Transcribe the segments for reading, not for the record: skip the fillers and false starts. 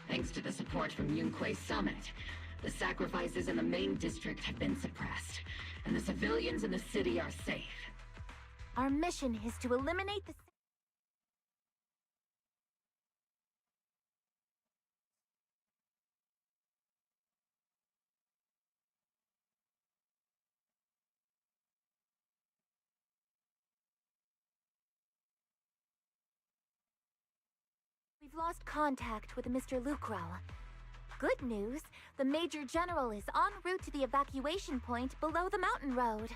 Thanks to the support from Yunque's summit, the sacrifices in the main district have been suppressed, and the civilians in the city are safe. Our mission is to eliminate the... We've lost contact with Mr. Lucro. Good news, the Major General is en route to the evacuation point below the mountain road.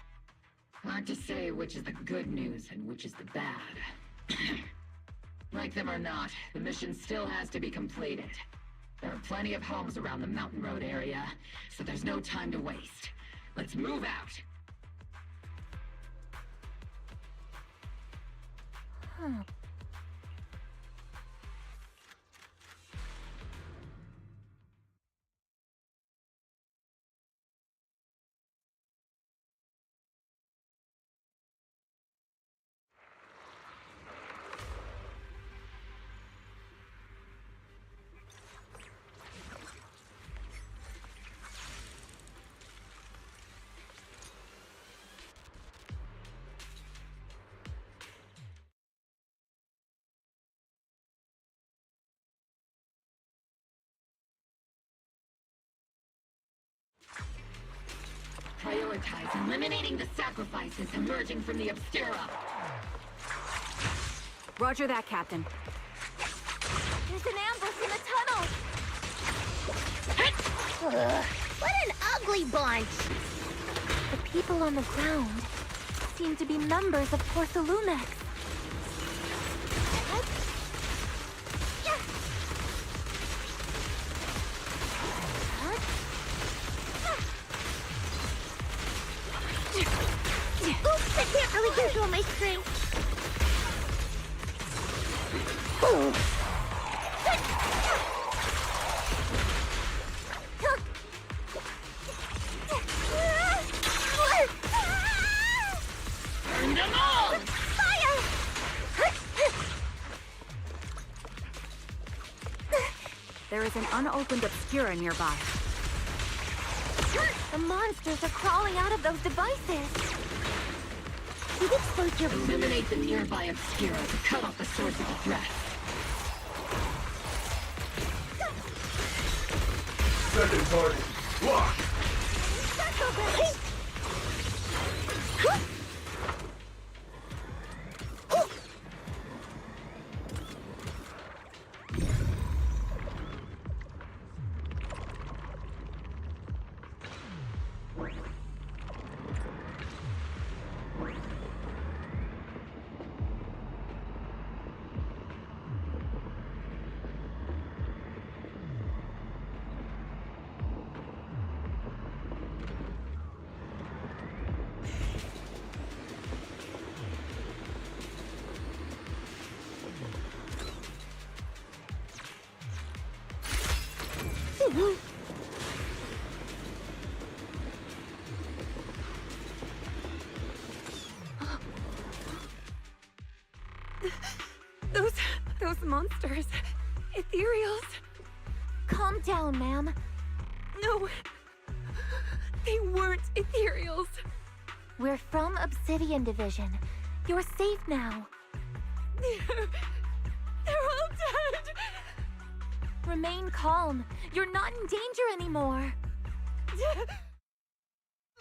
Hard to say which is the good news and which is the bad. Like them or not, the mission still has to be completed. There are plenty of homes around the mountain road area, so there's no time to waste. Let's move out! Huh. Prioritize eliminating the sacrifices emerging from the Obscura. Roger that, Captain. There's an ambush in the tunnel! What an ugly bunch! The people on the ground seem to be members of Porcelumex. Oops, I can't really control my strength. Burn them all! Fire! There is an unopened Obscura nearby. The monsters are crawling out of those devices. You've exposed your... Eliminate the nearby Obscura to cut off the source of the threat. Second target, locked! Those monsters. Ethereals. Calm down, ma'am. No. They weren't Ethereals. We're from Obsidian Division. You're safe now. They're all dead. Remain calm. You're not in danger anymore.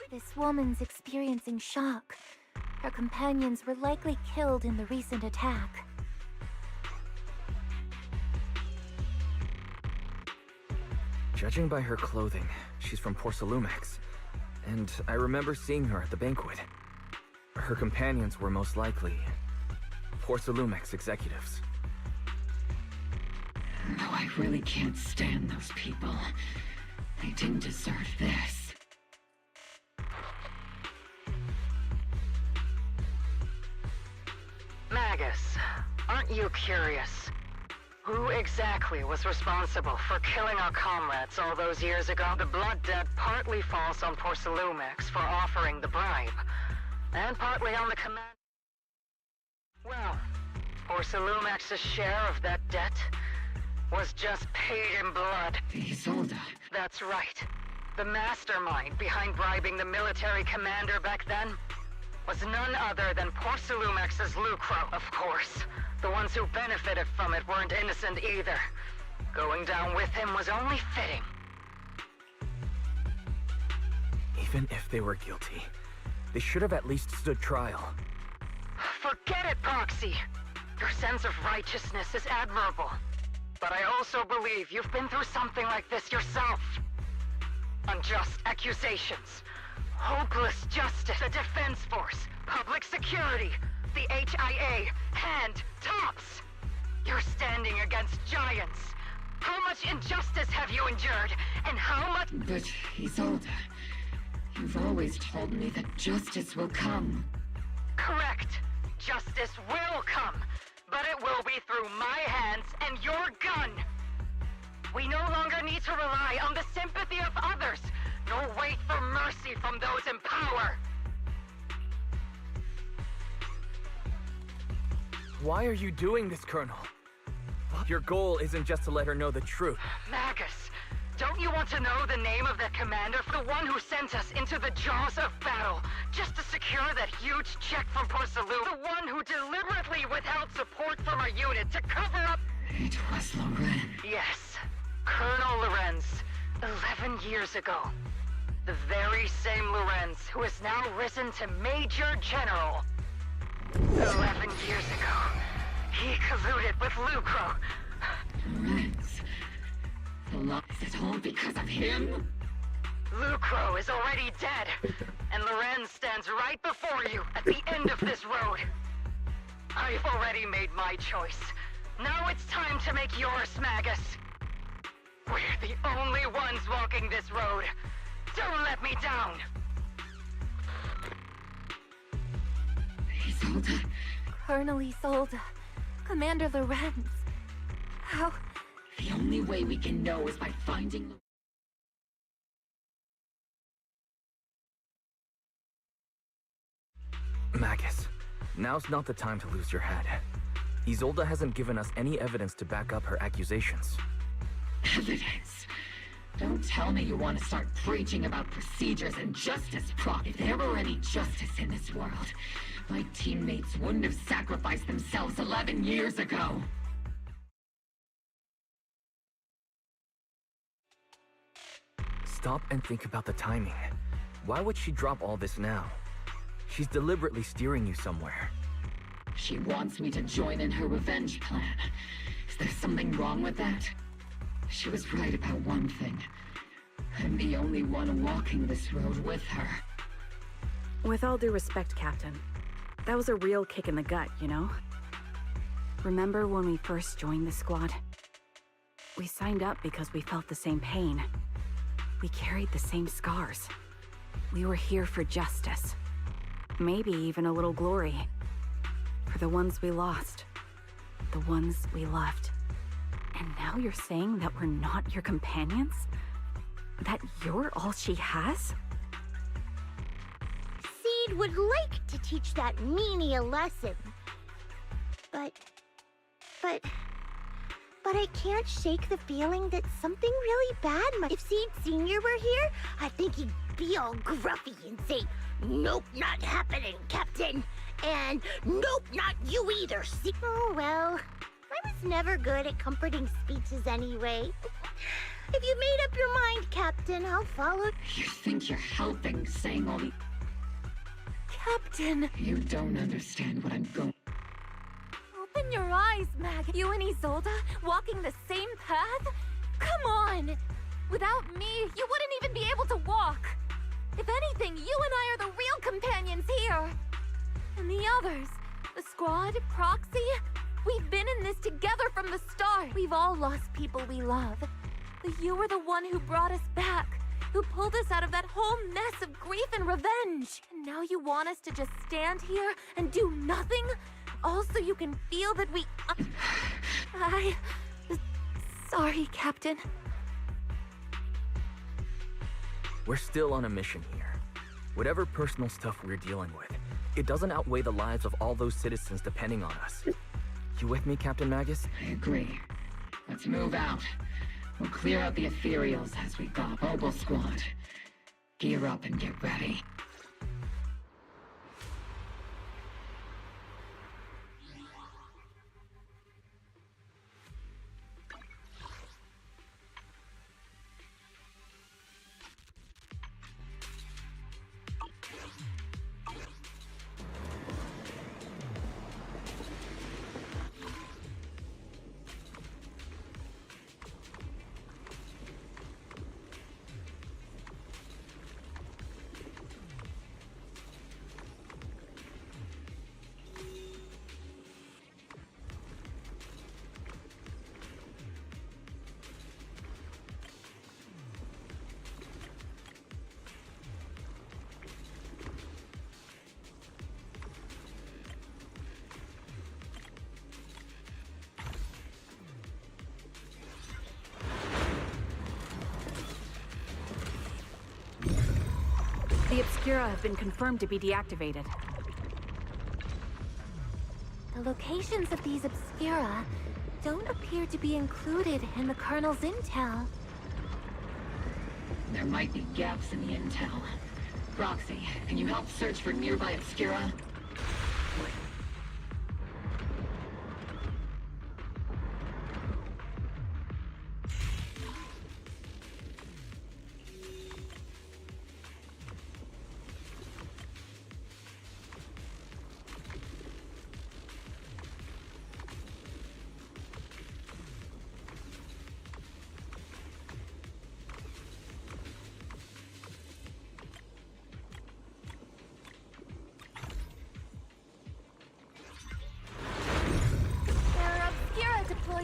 This woman's experiencing shock. Her companions were likely killed in the recent attack. Judging by her clothing, she's from Porcelumex. And I remember seeing her at the banquet. Her companions were most likely Porcelumex executives. No, I really can't stand those people. They didn't deserve this. Magus, aren't you curious? Who exactly was responsible for killing our comrades all those years ago? The blood debt partly falls on Porcelumex for offering the bribe. and partly on the command. Well, Porsalumex's share of that debt was just paid in blood. Isolde. That's right. The mastermind behind bribing the military commander back then was none other than Porsalumex's Lucro, of course. The ones who benefited from it weren't innocent either. Going down with him was only fitting. Even if they were guilty, they should have at least stood trial. Forget it, Proxy. Your sense of righteousness is admirable. But I also believe you've been through something like this yourself. Unjust accusations, hopeless justice, the defense force, public security, the HIA, and tops. You're standing against giants. How much injustice have you endured, and how much— But, Isolde, you've always told me that justice will come. Correct. Justice will come, but it will be through my hands and your gun. We no longer need to rely on the sympathy of others, nor wait for mercy from those in power. Why are you doing this, Colonel? Your goal isn't just to let her know the truth. Magus, don't you want to know the name of that commander? The one who sent us into the jaws of battle, just to secure that huge check from Porsalu? The one who deliberately withheld support from our unit to cover up— It was Loren. Yes, Colonel Lorenz, 11 years ago. The very same Lorenz who has now risen to Major General. 11 years ago, he colluded with Lucro. Lorenz. Is it all because of him? Lucro is already dead, and Lorenz stands right before you at the end of this road. I've already made my choice. Now it's time to make yours, Magus. We're the only ones walking this road. Don't let me down. Isolde. Colonel Isolde, Commander Lorenz. How? The only way we can know is by finding... Magus, now's not the time to lose your head. Isolde hasn't given us any evidence to back up her accusations. Evidence? Don't tell me you want to start preaching about procedures and justice, Proc. If there were any justice in this world, my teammates wouldn't have sacrificed themselves 11 years ago. Stop and think about the timing. Why would she drop all this now? She's deliberately steering you somewhere. She wants me to join in her revenge plan. Is there something wrong with that? She was right about one thing. I'm the only one walking this road with her. With all due respect, Captain, that was a real kick in the gut, you know? Remember when we first joined the squad? We signed up because we felt the same pain. We carried the same scars. We were here for justice. Maybe even a little glory. For the ones we lost. The ones we loved. And now you're saying that we're not your companions? That you're all she has? Seed would like to teach that meanie a lesson. But I can't shake the feeling that something really bad might— If Seed Sr. were here, I think he'd be all gruffy and say, "Nope, not happening, Captain." And "Nope, not you either, Seed." Oh, well. I was never good at comforting speeches anyway. If you made up your mind, Captain, I'll follow. You think you're helping, saying all the... Captain! You don't understand what I'm going... Open your eyes, Mag. You and Isolde walking the same path? Come on! Without me, you wouldn't even be able to walk. If anything, you and I are the real companions here. And the others, the squad, Proxy, we've been in this together from the start. We've all lost people we love. But you were the one who brought us back, who pulled us out of that whole mess of grief and revenge. And now you want us to just stand here and do nothing? All so you can feel that we... Sorry, Captain. We're still on a mission here. Whatever personal stuff we're dealing with, it doesn't outweigh the lives of all those citizens depending on us. You with me, Captain Magus? I agree. Let's move out. We'll clear out the ethereals as we go. Mobile squad, gear up and get ready. The Obscura have been confirmed to be deactivated. The locations of these Obscura don't appear to be included in the Colonel's intel. There might be gaps in the intel. Roxy, can you help search for nearby Obscura?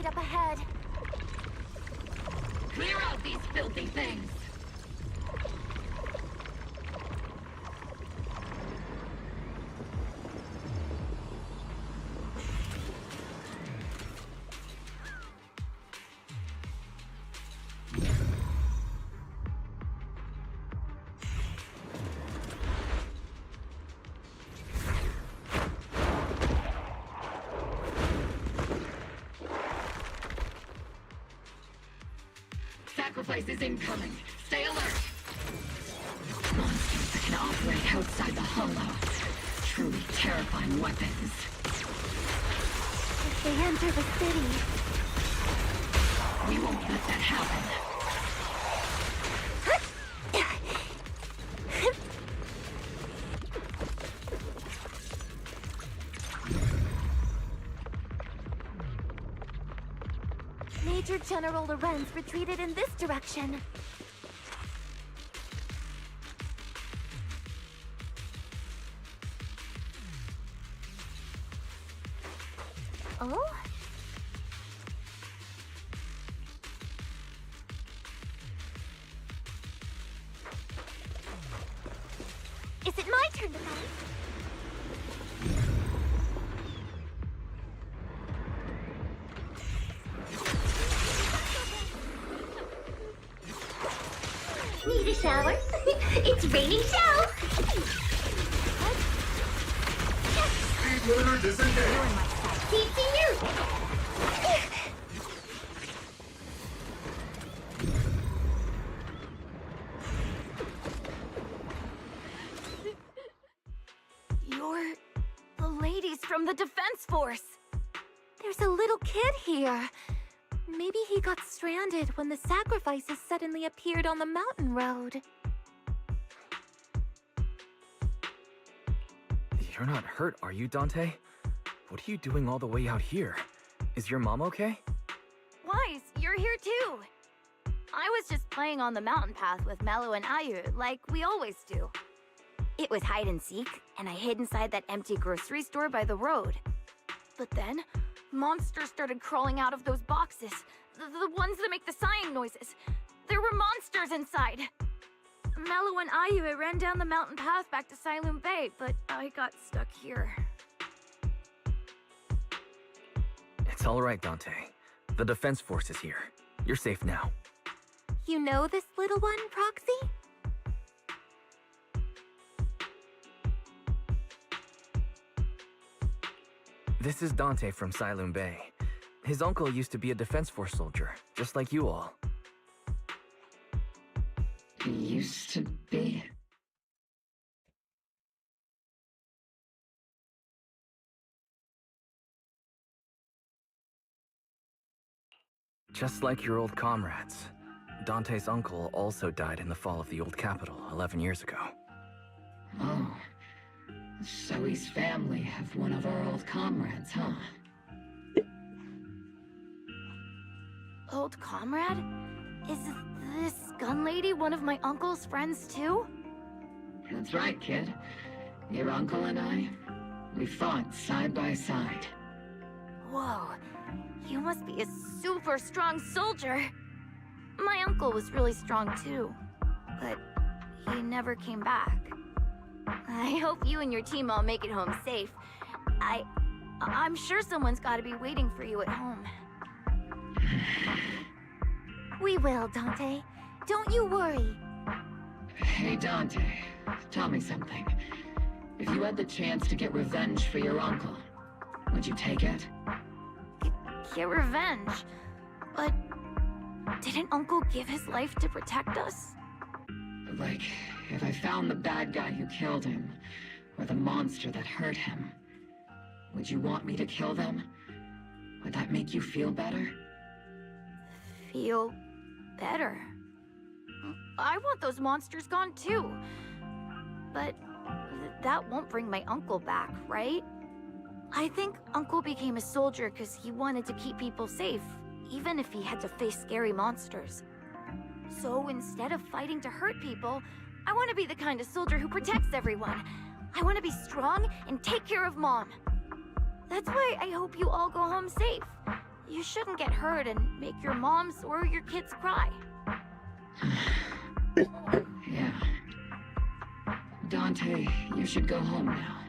Up ahead. Clear out these filthy things! Sacrifice is incoming. Stay alert. Monsters that can operate outside the hollow. Truly terrifying weapons. If they enter the city, We won't let that happen. Major General Lorenz retreated in this direction. Oh? Is it my turn to fight? Need a shower? It's raining shells! Speed limiter disengaged. Teaching you! You're the ladies from the Defense Force. There's a little kid here. Maybe he got stranded when the sacrifices suddenly appeared on the mountain road. You're not hurt, are you, Dante? What are you doing all the way out here? Is your mom okay? Wise, you're here too. I was just playing on the mountain path with Mello and Ayu, like we always do. It was hide and seek, and I hid inside that empty grocery store by the road. But then, monsters started crawling out of those boxes. The ones that make the sighing noises. There were monsters inside. Mello and Ayu ran down the mountain path back to Siloon Bay, but I got stuck here. It's all right, Dante. The Defense Force is here. You're safe now. You know this little one, Proxy? This is Dante from Siloon Bay. His uncle used to be a Defense Force soldier, just like you all. Used to be? Just like your old comrades. Dante's uncle also died in the fall of the old capital 11 years ago. Oh. So he's family of one of our old comrades, huh? Old comrade? Is this gun lady one of my uncle's friends too? That's right, kid. Your uncle and I, we fought side by side. Whoa, you must be a super strong soldier. My uncle was really strong too, but he never came back. I hope you and your team all make it home safe. I'm sure someone's gotta be waiting for you at home. We will, Dante. Don't you worry. Hey, Dante, tell me something. If you had the chance to get revenge for your uncle, would you take it? Get revenge? But didn't Uncle give his life to protect us? Like, if I found the bad guy who killed him, or the monster that hurt him, would you want me to kill them? Would that make you feel better? Feel better? I want those monsters gone too. But that won't bring my uncle back, right? I think Uncle became a soldier because he wanted to keep people safe, even if he had to face scary monsters. So instead of fighting to hurt people, I want to be the kind of soldier who protects everyone. I want to be strong and take care of Mom. That's why I hope you all go home safe. You shouldn't get hurt and make your moms or your kids cry. Yeah. Dante, you should go home now.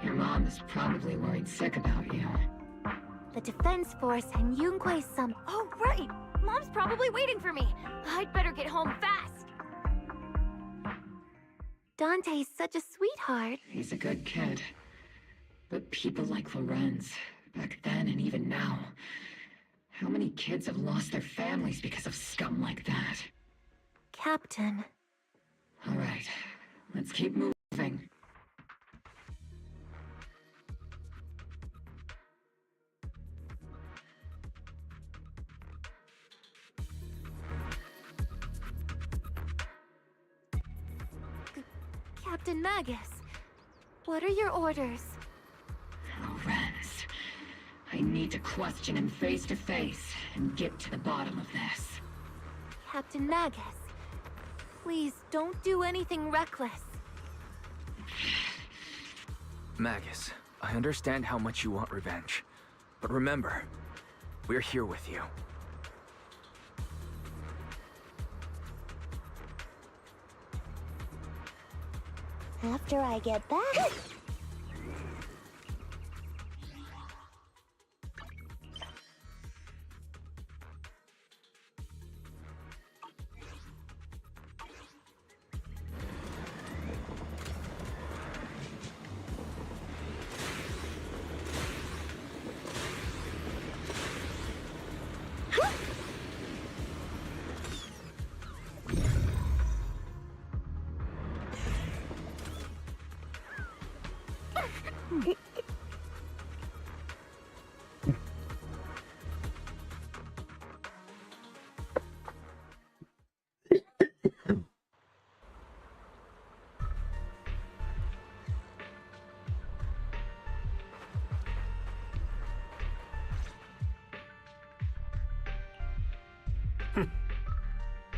Your mom is probably worried sick about you. The Defense Force and Yunquei-san. Oh, right! Mom's probably waiting for me. I'd better get home fast. Dante's such a sweetheart. He's a good kid. But people like Lorenz, back then and even now, how many kids have lost their families because of scum like that? Captain. All right, let's keep moving. Captain Magus, what are your orders? Lorenz, I need to question him face to face and get to the bottom of this. Captain Magus, please don't do anything reckless. Magus, I understand how much you want revenge. But remember, we're here with you. After I get back...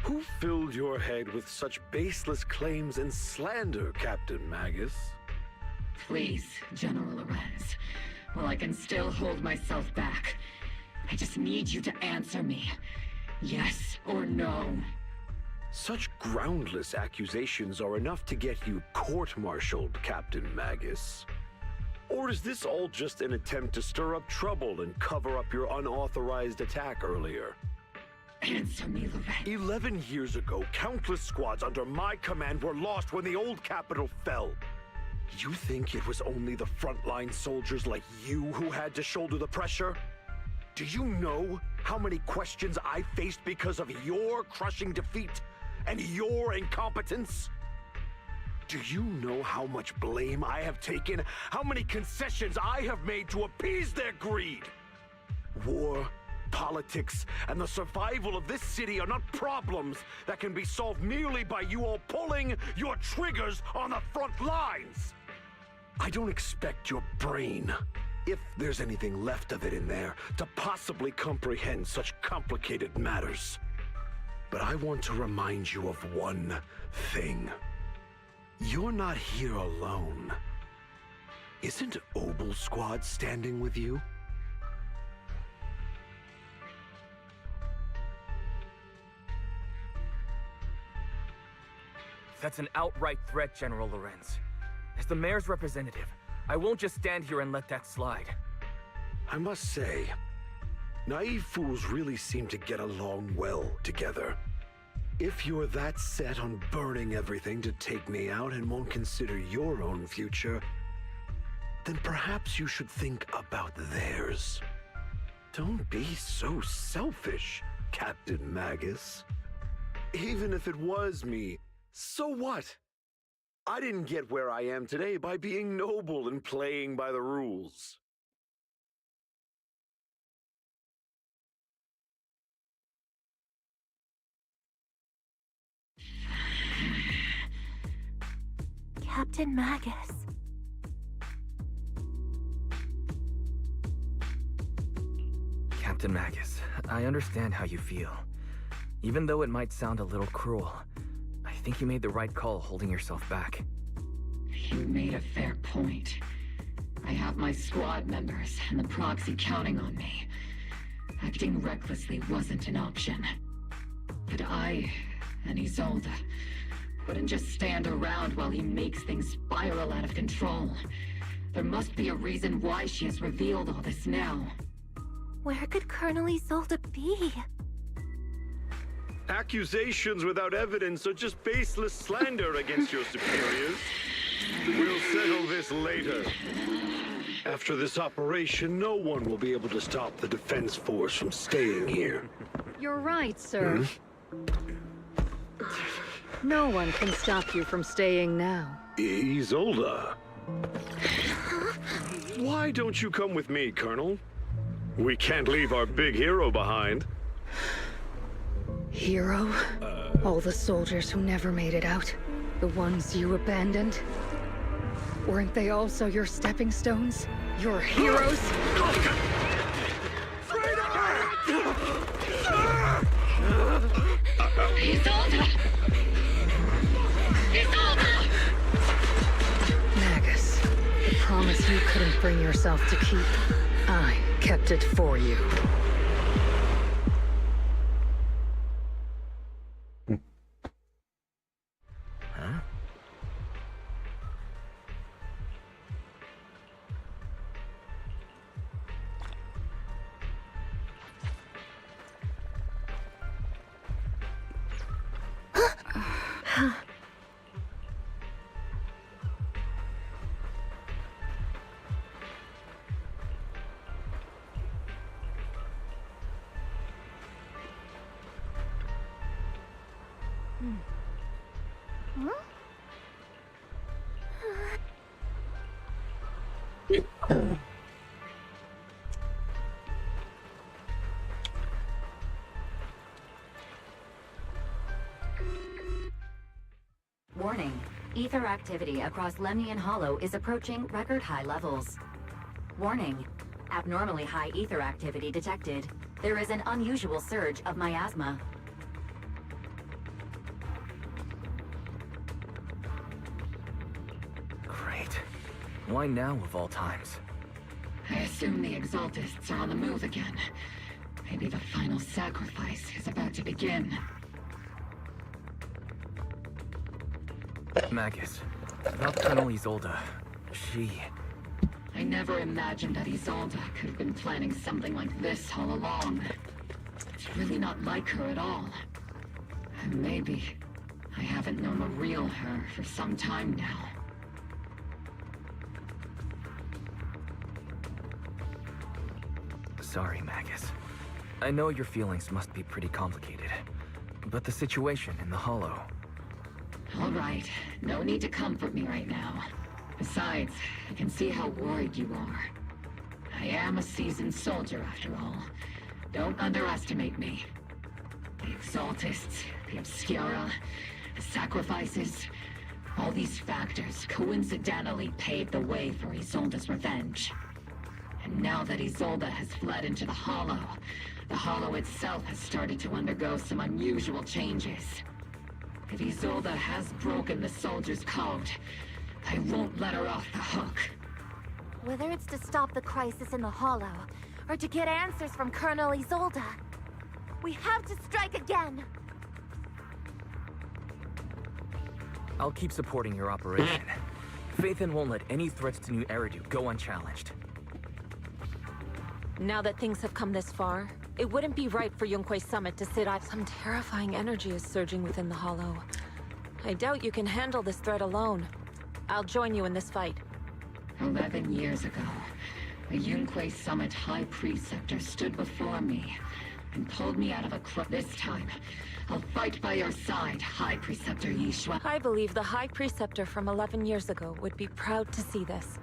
Who filled your head with such baseless claims and slander, Captain Magus? Please, General Lorenz. While I can still hold myself back, I just need you to answer me. Yes or no? Such groundless accusations are enough to get you court-martialed, Captain Magus. Or is this all just an attempt to stir up trouble and cover up your unauthorized attack earlier? Answer me, Lorenz. 11 years ago, countless squads under my command were lost when the old capital fell. You think it was only the frontline soldiers like you who had to shoulder the pressure? Do you know how many questions I faced because of your crushing defeat and your incompetence? Do you know how much blame I have taken? How many concessions I have made to appease their greed? War, politics, and the survival of this city are not problems that can be solved merely by you all pulling your triggers on the front lines. I don't expect your brain, if there's anything left of it in there, to possibly comprehend such complicated matters. But I want to remind you of one thing. You're not here alone. Isn't Obel Squad standing with you? That's an outright threat, General Lorenz. As the mayor's representative, I won't just stand here and let that slide. I must say, naive fools really seem to get along well together. If you're that set on burning everything to take me out and won't consider your own future, then perhaps you should think about theirs. Don't be so selfish, Captain Magus. Even if it was me, so what? I didn't get where I am today by being noble and playing by the rules. Captain Magus. Captain Magus, I understand how you feel. Even though it might sound a little cruel, I think you made the right call holding yourself back. You made a fair point. I have my squad members and the proxy counting on me. Acting recklessly wasn't an option. But I and Isolde wouldn't just stand around while he makes things spiral out of control. There must be a reason why she has revealed all this now. Where could Colonel Isolde be? Accusations without evidence are just baseless slander against your superiors. We'll settle this later. After this operation, no one will be able to stop the defense force from staying here. You're right, sir. No one can stop you from staying now. Isolde. Why don't you come with me, Colonel? We can't leave our big hero behind. Hero? All the soldiers who never made it out? The ones you abandoned? Weren't they also your stepping stones? Your heroes? Isolde! Isolde! Magus, the promise you couldn't bring yourself to keep, I kept it for you. Huh? Warning. Ether activity across Lemnian Hollow is approaching record high levels. Warning. Abnormally high ether activity detected. There is an unusual surge of miasma. Great. Why now of all times? I assume the Exaltists are on the move again. Maybe the final sacrifice is about to begin. Magus, about Colonel Isolde, I never imagined that Isolde could have been planning something like this all along. It's really not like her at all. And maybe I haven't known the real her for some time now. sorry, Magus. I know your feelings must be pretty complicated, but the situation in the Hollow... All right, no need to comfort me right now. Besides, I can see how worried you are. I am a seasoned soldier, after all. Don't underestimate me. The Exaltists, the Obscura, the sacrifices... all these factors coincidentally paved the way for Isolde's revenge. And now that Isolde has fled into the Hollow itself has started to undergo some unusual changes. If Isolde has broken the soldier's code, I won't let her off the hook. Whether it's to stop the crisis in the Hollow, or to get answers from Colonel Isolde, we have to strike again! I'll keep supporting your operation. Phaethon won't let any threats to New Eridu go unchallenged. Now that things have come this far, it wouldn't be right for Yunque's summit to sit at... Some terrifying energy is surging within the Hollow. I doubt you can handle this threat alone. I'll join you in this fight. 11 years ago, a Yunque Summit High Preceptor stood before me and pulled me out of a This time, I'll fight by your side, High Preceptor Yixuan. I believe the High Preceptor from 11 years ago would be proud to see this.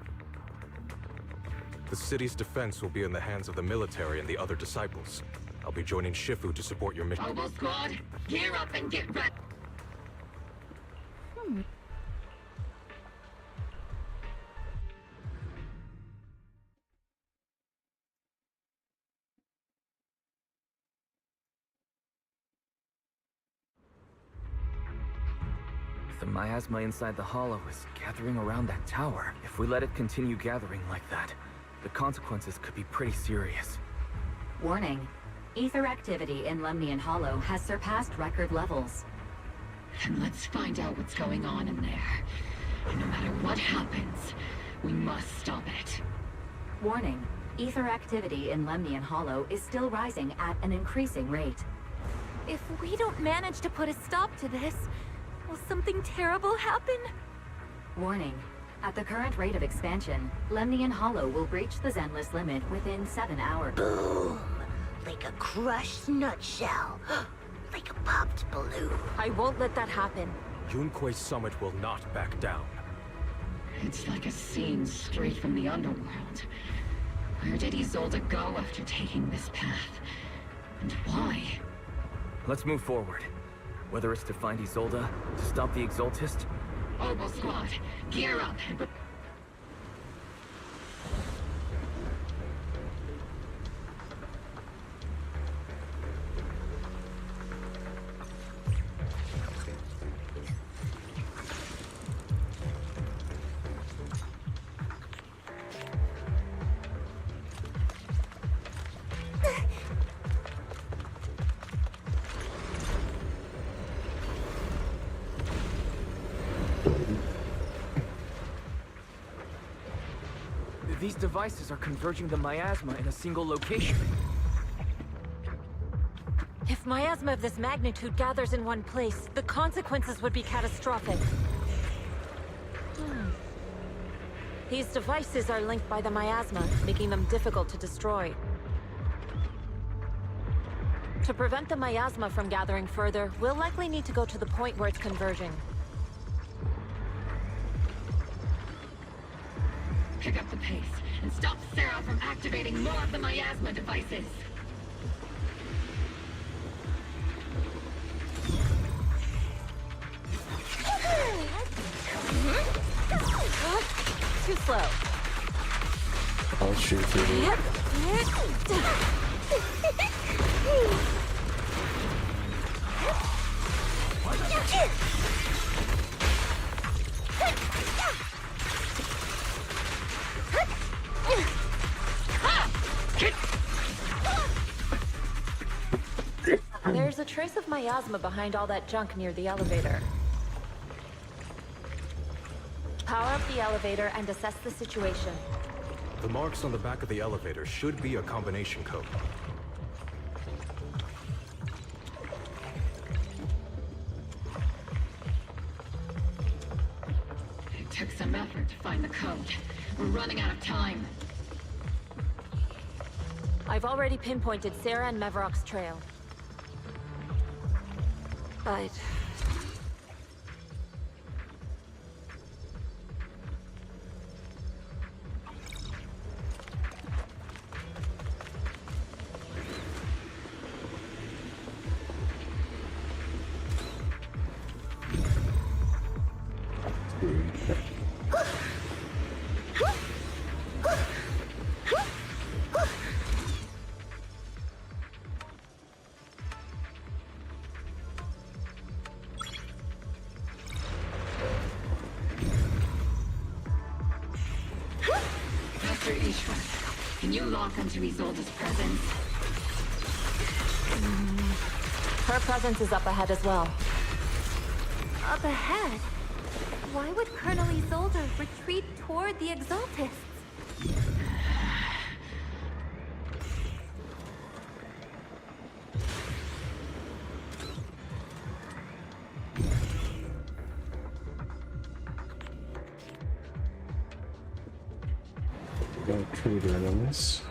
The city's defense will be in the hands of the military and the other disciples. I'll be joining Shifu to support your mission. Mobile Squad, gear up and get ready! The miasma inside the Hollow is gathering around that tower. If we let it continue gathering like that, the consequences could be pretty serious. Warning. Ether activity in Lemnian Hollow has surpassed record levels. And let's find out what's going on in there. And no matter what happens, we must stop it. Warning. Ether activity in Lemnian Hollow is still rising at an increasing rate. If we don't manage to put a stop to this, will something terrible happen? Warning. At the current rate of expansion, Lemnian Hollow will breach the Zenless limit within 7 hours. Boom! Like a crushed nutshell. Like a popped balloon. I won't let that happen. Yunque's summit will not back down. It's like a scene straight from the underworld. Where did Isolde go after taking this path? And why? Let's move forward. Whether it's to find Isolde, to stop the Exaltist... Mobile Squad, gear up and... These devices are converging the miasma in a single location. If miasma of this magnitude gathers in one place, the consequences would be catastrophic. These devices are linked by the miasma, making them difficult to destroy. To prevent the miasma from gathering further, we'll likely need to go to the point where it's converging. Pick up the pace and stop Sarah from activating more of the miasma devices. Too slow. I'll shoot through. There's a trace of miasma behind all that junk near the elevator. Power up the elevator and assess the situation. The marks on the back of the elevator should be a combination code. It took some effort to find the code. We're running out of time. I've already pinpointed Sarah and Mevrock's trail. But... Master Ishra, can you lock onto Isolde's presence? Her presence is up ahead as well. Up ahead? Why would Colonel Isolde retreat toward the Exaltists? Got traitor enemies.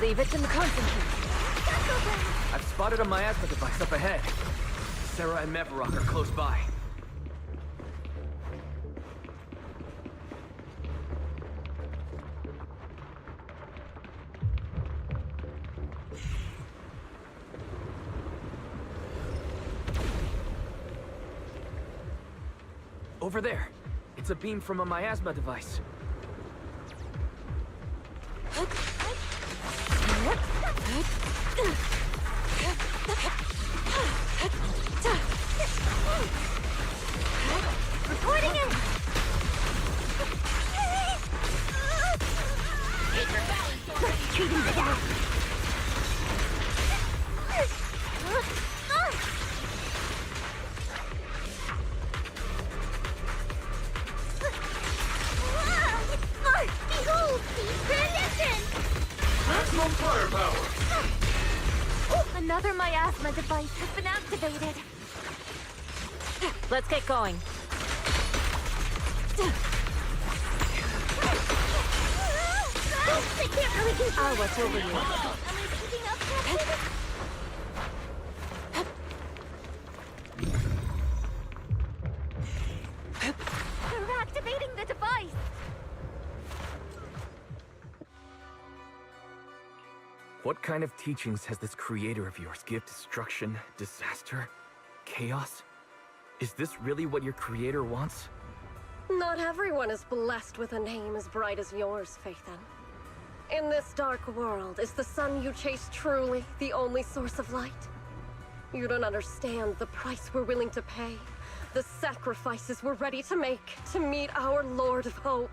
Leave it in the concentrate. I've spotted a miasma device up ahead. Sarah and Mevrock are close by. Over there. It's a beam from a miasma device. Reporting in! Get your balance already! Treat him down! Behold! Maximum firepower! Another miasma device has been activated. Let's get going. I can't really do I'll watch over you. Am I keeping up, Captain? They're activating the device. What kind of teachings has this creator of yours give? Destruction, disaster, chaos? Is this really what your creator wants? Not everyone is blessed with a name as bright as yours, Phaethon. In this dark world, is the sun you chase truly the only source of light? You don't understand the price we're willing to pay. The sacrifices we're ready to make to meet our Lord of Hope.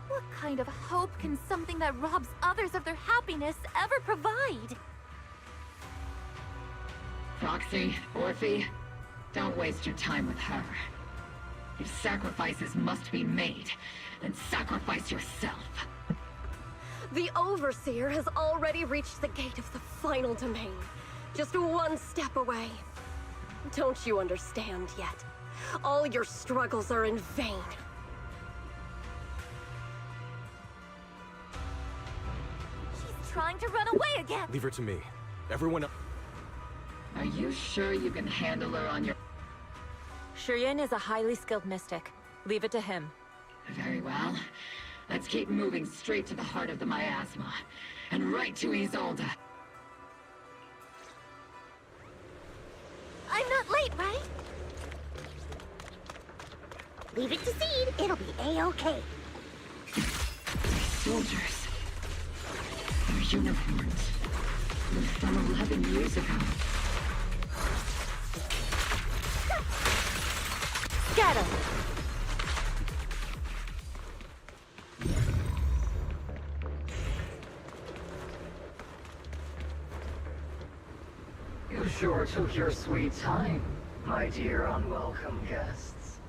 What kind of hope can something that robs others of their happiness ever provide? Proxy, Orphe, don't waste your time with her. If sacrifices must be made, then sacrifice yourself. The Overseer has already reached the gate of the final domain. Just one step away. Don't you understand yet? All your struggles are in vain. She's trying to run away again! Leave her to me. Everyone... Are you sure you can handle her on your... Shireen is a highly skilled mystic. Leave it to him. Very well. Let's keep moving straight to the heart of the miasma. And right to Isolde. I'm not late, right? Leave it to Seed. It'll be A-okay. Soldiers. Their uniforms. They're from 11 years ago. Get him! You sure took your sweet time, my dear unwelcome guests.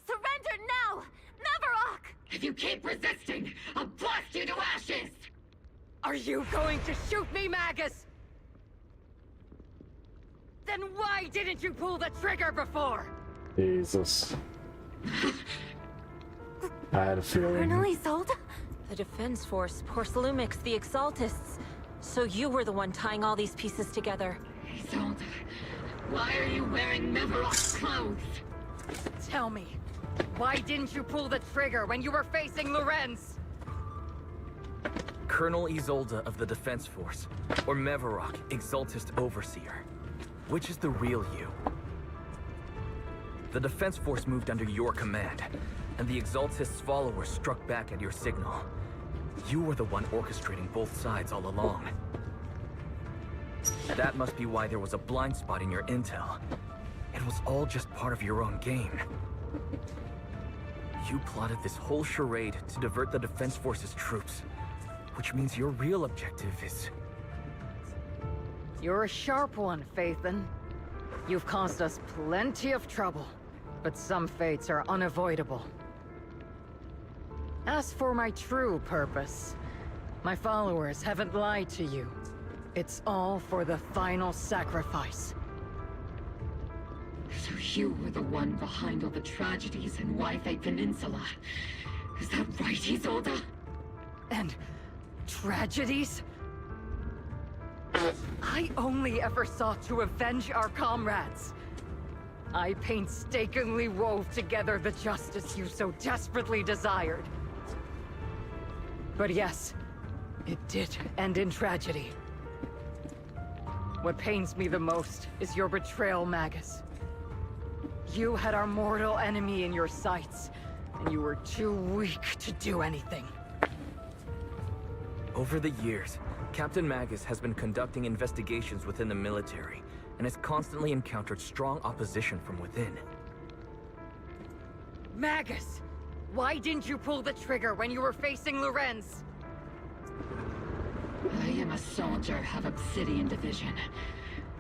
Surrender now! Mavarok! If you keep resisting, I'll blast you to ashes! Are you going to shoot me, Magus? Then why didn't you pull the trigger before? Jesus. I had a feeling. Colonel Isolde? The Defense Force, Porcelumix, the Exaltists. So you were the one tying all these pieces together. Isolde, why are you wearing Mavarok's clothes? Tell me, why didn't you pull the trigger when you were facing Lorenz? Colonel Isolde of the Defense Force, or Mavarok, Exaltist Overseer. Which is the real you? The Defense Force moved under your command, and the Exaltist's followers struck back at your signal. You were the one orchestrating both sides all along. That must be why there was a blind spot in your intel. It was all just part of your own game. You plotted this whole charade to divert the Defense Force's troops, which means your real objective is... You're a sharp one, Phaethon. You've caused us plenty of trouble, but some fates are unavoidable. As for my true purpose, my followers haven't lied to you. It's all for the final sacrifice. So you were the one behind all the tragedies in Wi-Fi Peninsula. Is that right, Isolde? And tragedies? I only ever sought to avenge our comrades. I painstakingly wove together the justice you so desperately desired. But yes, it did end in tragedy. What pains me the most is your betrayal, Magus. You had our mortal enemy in your sights, and you were too weak to do anything. Over the years, Captain Magus has been conducting investigations within the military, and has constantly encountered strong opposition from within. Magus! Why didn't you pull the trigger when you were facing Lorenz? I am a soldier of Obsidian Division.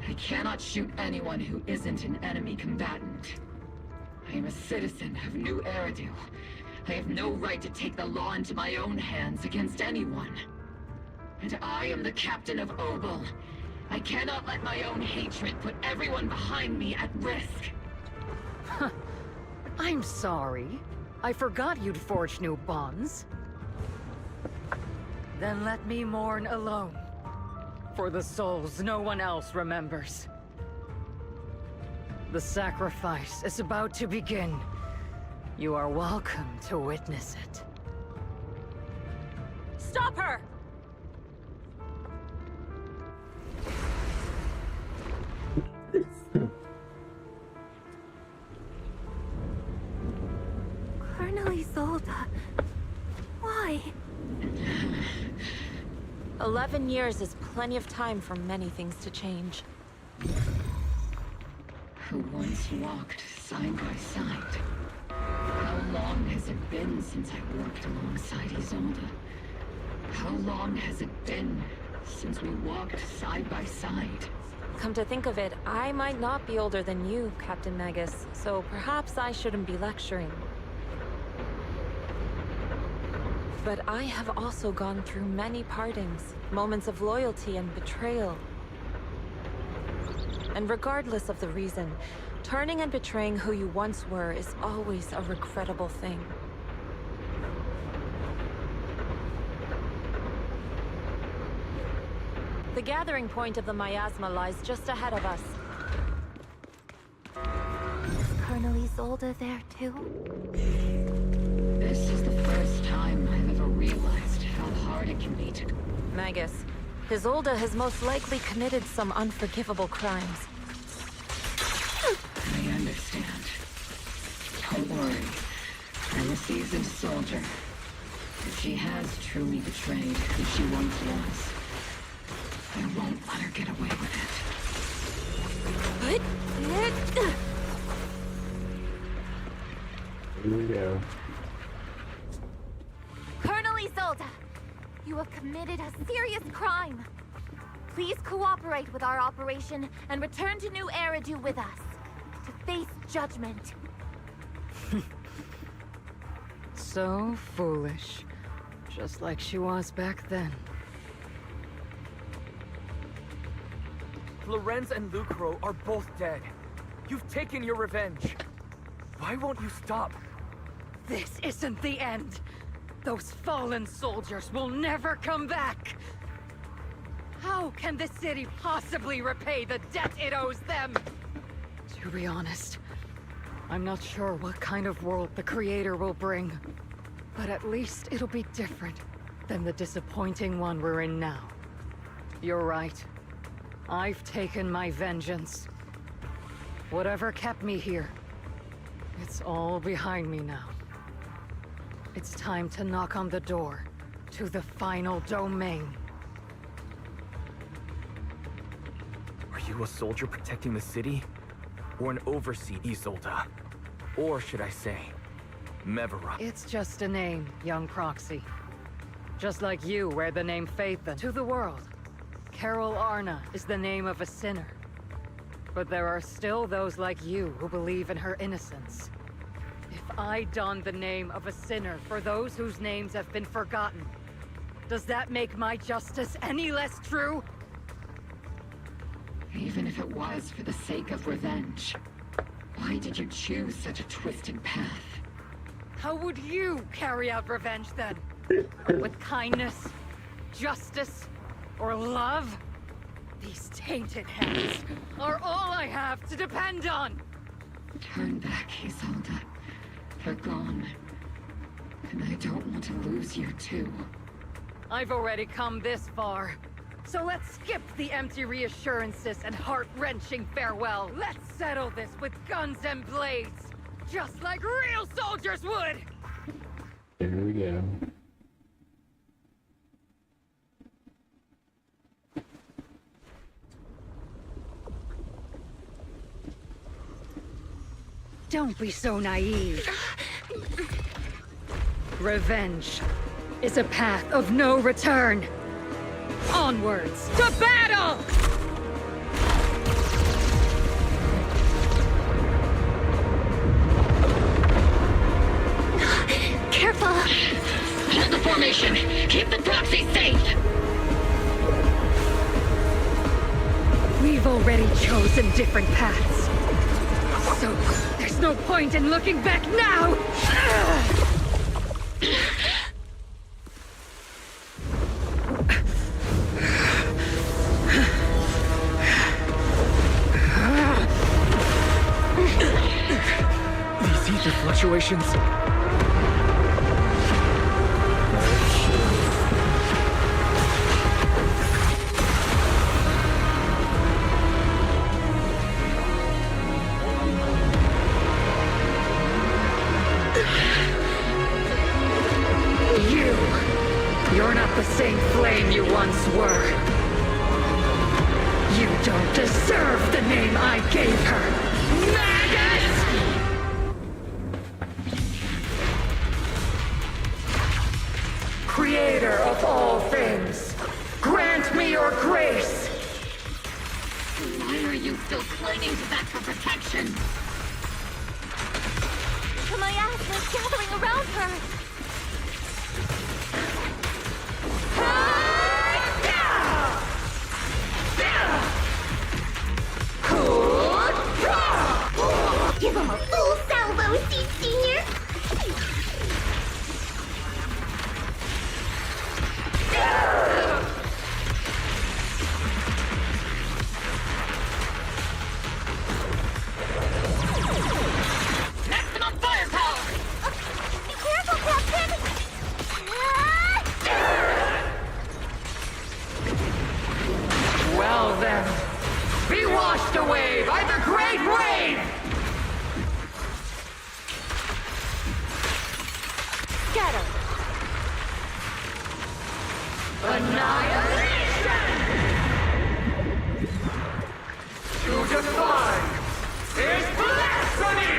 I cannot shoot anyone who isn't an enemy combatant. I am a citizen of New Eridu. I have no right to take the law into my own hands against anyone. And I am the captain of Obel. I cannot let my own hatred put everyone behind me at risk. I'm sorry. I forgot you'd forged new bonds. Then let me mourn alone. For the souls no one else remembers. The sacrifice is about to begin. You are welcome to witness it. Stop her! Colonel Isolde. Why? 11 years is plenty of time for many things to change. Who once walked side by side. How long has it been since I walked alongside Isolde? How long has it been since we walked side by side? Come to think of it, I might not be older than you, Captain Magus, so perhaps I shouldn't be lecturing. But I have also gone through many partings, moments of loyalty and betrayal. And regardless of the reason, turning and betraying who you once were is always a regrettable thing. The gathering point of the miasma lies just ahead of us. Is Colonel Isolde there too? This is the first time I've ever realized how hard it can be to... Magus, Isolde has most likely committed some unforgivable crimes. I understand. Don't worry. I'm a seasoned soldier. If she has truly betrayed who she once was, I won't let her get away with it. Here we go. Colonel Isolde, you have committed a serious crime. Please cooperate with our operation and return to New Eridu with us to face judgment. So foolish. Just like she was back then. Lorenz and Lucro are both dead. You've taken your revenge. Why won't you stop? This isn't the end. Those fallen soldiers will never come back. How can the city possibly repay the debt it owes them? To be honest, I'm not sure what kind of world the Creator will bring. But at least it'll be different than the disappointing one we're in now. You're right. I've taken my vengeance. Whatever kept me here, it's all behind me now. It's time to knock on the door to the final domain. Are you a soldier protecting the city? Or an overseer, Isolde? Or should I say, Mevera? It's just a name, young proxy. Just like you wear the name Phaethon to the world. Carol Arna is the name of a sinner. But there are still those like you who believe in her innocence. If I don the name of a sinner for those whose names have been forgotten, does that make my justice any less true? Even if it was for the sake of revenge, why did you choose such a twisted path? How would you carry out revenge then? With kindness, justice, or love? These tainted hands are all I have to depend on! Turn back, Isolde. They're gone. And I don't want to lose you too. I've already come this far. So let's skip the empty reassurances and heart-wrenching farewell. Let's settle this with guns and blades, just like real soldiers would! Here we go. Don't be so naive. Revenge is a path of no return. Onwards to battle! Careful! Hold the formation! Keep the proxy safe! We've already chosen different paths. So, there's no point in looking back now! These ether fluctuations... You're not the same flame claim you once were. You don't deserve the name I gave her. Maggot! Creator of all things, grant me your grace! Why are you still clinging to that for protection? The miasma's gathering around her. Give him a full salvo, Seed Senior! Maximum firepower! Be careful, Captain! Well then, be washed away by the great rain! Scatter! Annihilation! To defy is blasphemy!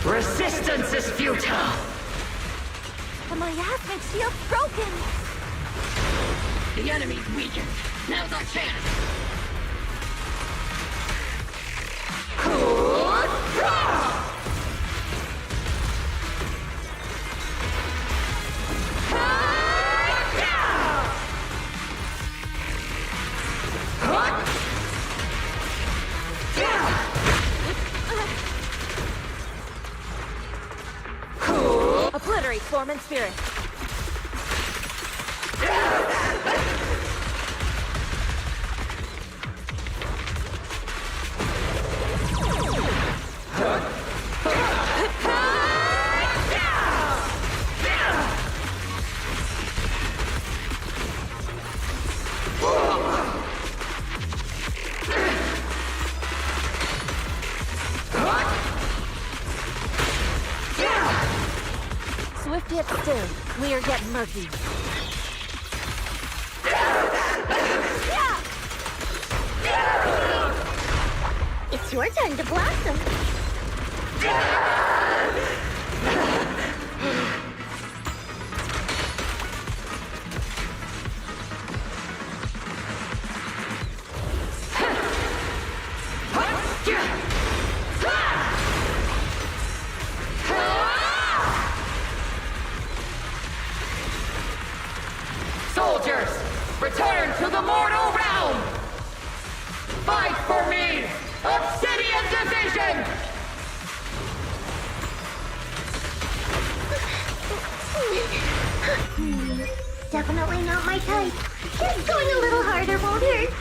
Resistance is futile! The miasmic shield's broken! The enemy's weakened. Now's our chance. Obliterate form and spirit. Swift yet still, clear yet murky. It's your turn to blossom. Soldiers, return to the mortal realm! Fight for me! Obsidian Division! Definitely not my type. Just going a little harder won't hurt.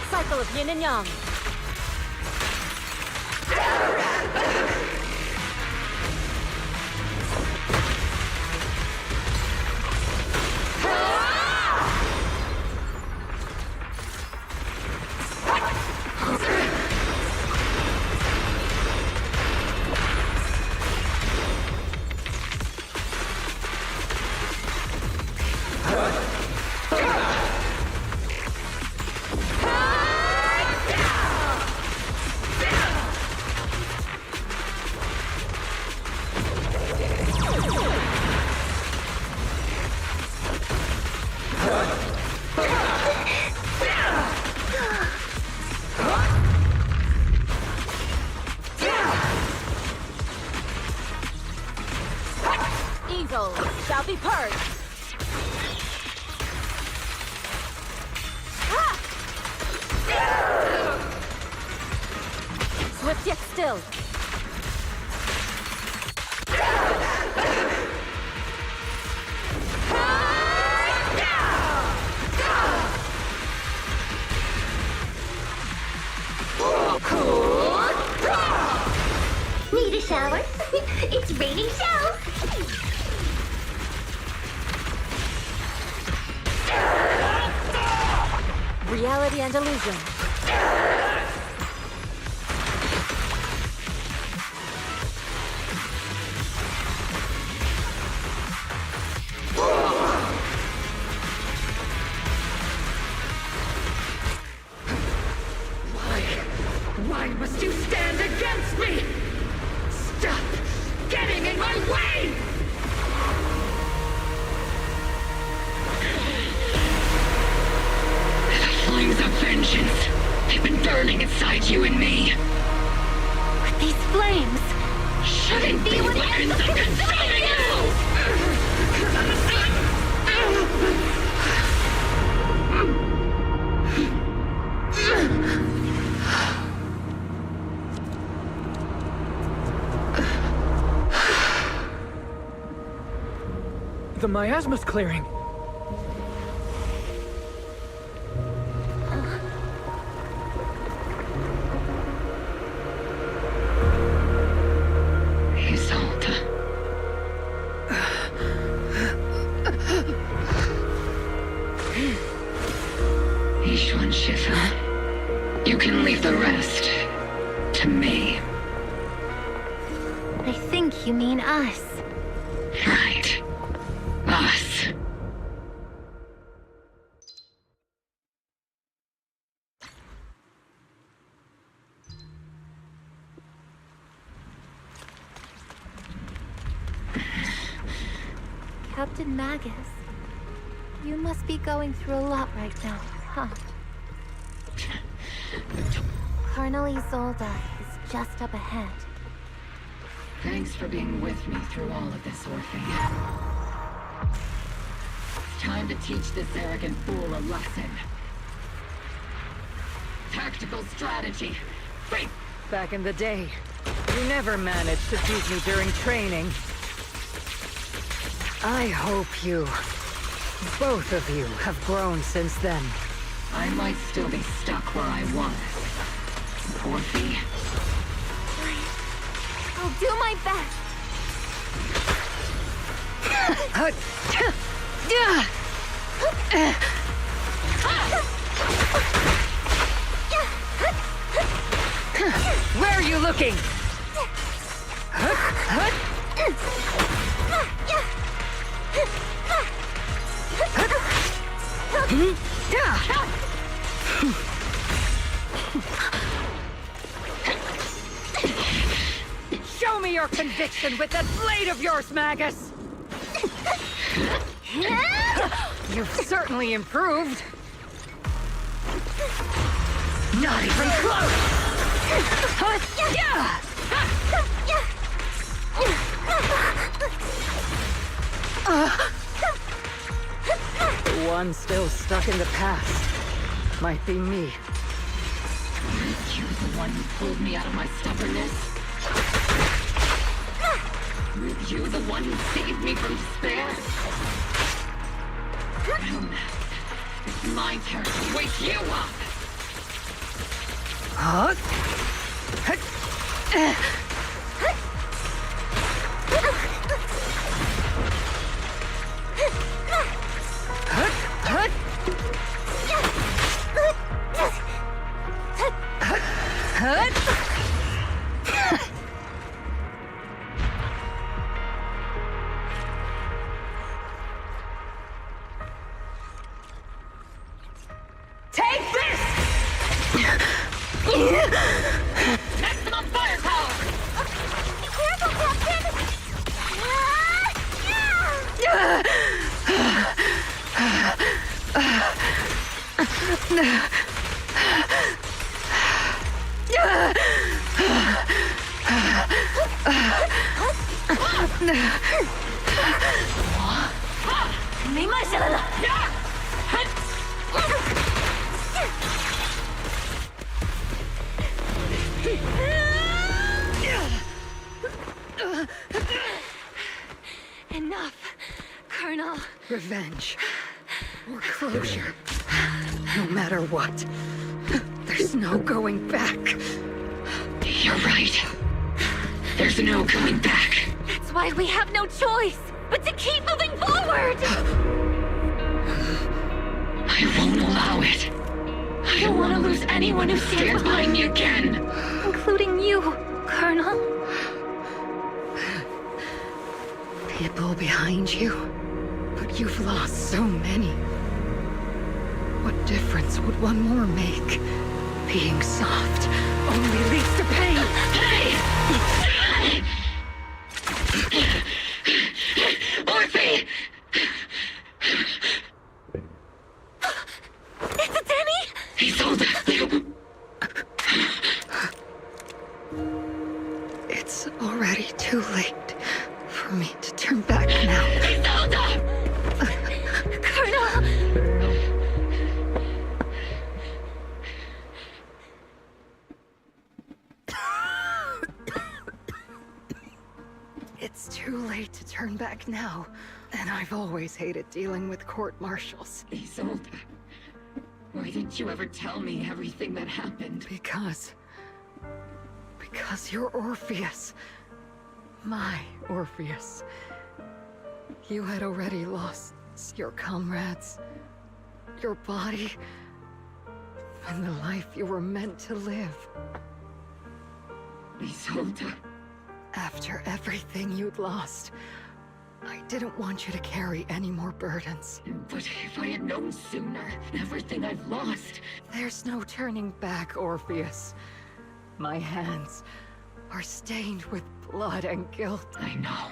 Cycle of yin and yang. Evil shall be purged. Swift yet still. Need a shower? It's raining shells. Reality and illusion. Why must you stand against me? Stop getting in my way! The flames of vengeance, they've been burning inside you and me. But these flames Shouldn't be weapons of consuming you! The miasma's clearing. Isolde. Ishwan Shifa. You can leave the rest to me. I think you mean us. Right. Us. Captain Magus, you must be going through a lot right now, huh? Colonel Isolde is just up ahead. Thanks for being with me through all of this, Orphe. It's time to teach this arrogant fool a lesson. Tactical strategy. Wait! Back in the day, you never managed to beat me during training. I hope you, both of you, have grown since then. I might still be stuck where I was. Orphe. I'll do my best. Where are you looking? Show me your conviction with that blade of yours, Magus! You've certainly improved. Not even close! One still stuck in the past. Might be me. You're the one who pulled me out of my stubbornness. You the one who saved me from despair. It's my turn to wake you up. Take this! Maximum firepower! Be careful, Captain! Enough, Colonel. Revenge. Or closure. No matter what. There's no going back. You're right. There's no going back. That's why we have no choice but to keep moving forward! I won't allow it. I don't want to lose anyone who stands behind me again. Including you, Colonel. People behind you, but you've lost so many. What difference would one more make? Being soft only leads to pain. Hey! Orphe! It's Danny! Isolde! It's already too late for me to turn back now. Isolde! Colonel! It's too late to turn back now. And I've always hated dealing with court-martials. Isolde, why didn't you ever tell me everything that happened? Because you're Orpheus. My Orpheus. You had already lost your comrades, your body, and the life you were meant to live. Isolde. After everything you'd lost, I didn't want you to carry any more burdens. But if I had known sooner, everything I've lost... There's no turning back, Orpheus. My hands are stained with blood and guilt. I know.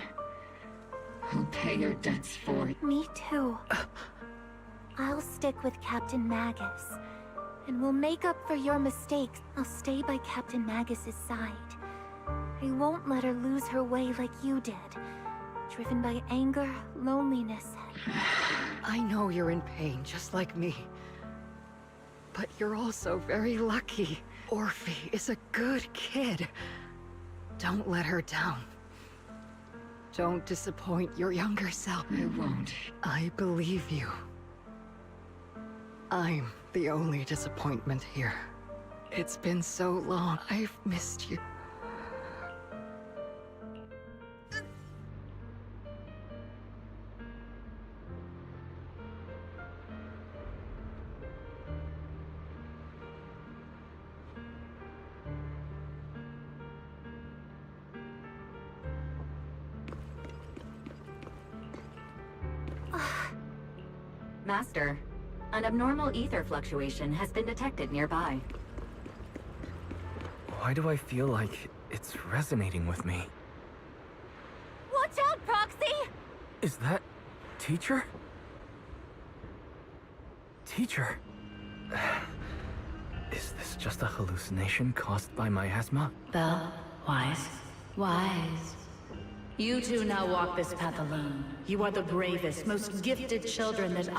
I'll pay your debts for it. Me too. I'll stick with Captain Magus, and we'll make up for your mistakes. I'll stay by Captain Magus's side. I won't let her lose her way like you did. Driven by anger, loneliness. I know you're in pain, just like me. But you're also very lucky. Orphe is a good kid. Don't let her down. Don't disappoint your younger self. I won't. I believe you. I'm the only disappointment here. It's been so long. I've missed you. Master, an abnormal ether fluctuation has been detected nearby. Why do I feel like it's resonating with me? Watch out, Proxy! Is that... Teacher? Teacher? Is this just a hallucination caused by my asthma? Belle, wise. You two now walk this path alone. You are the bravest, most gifted children that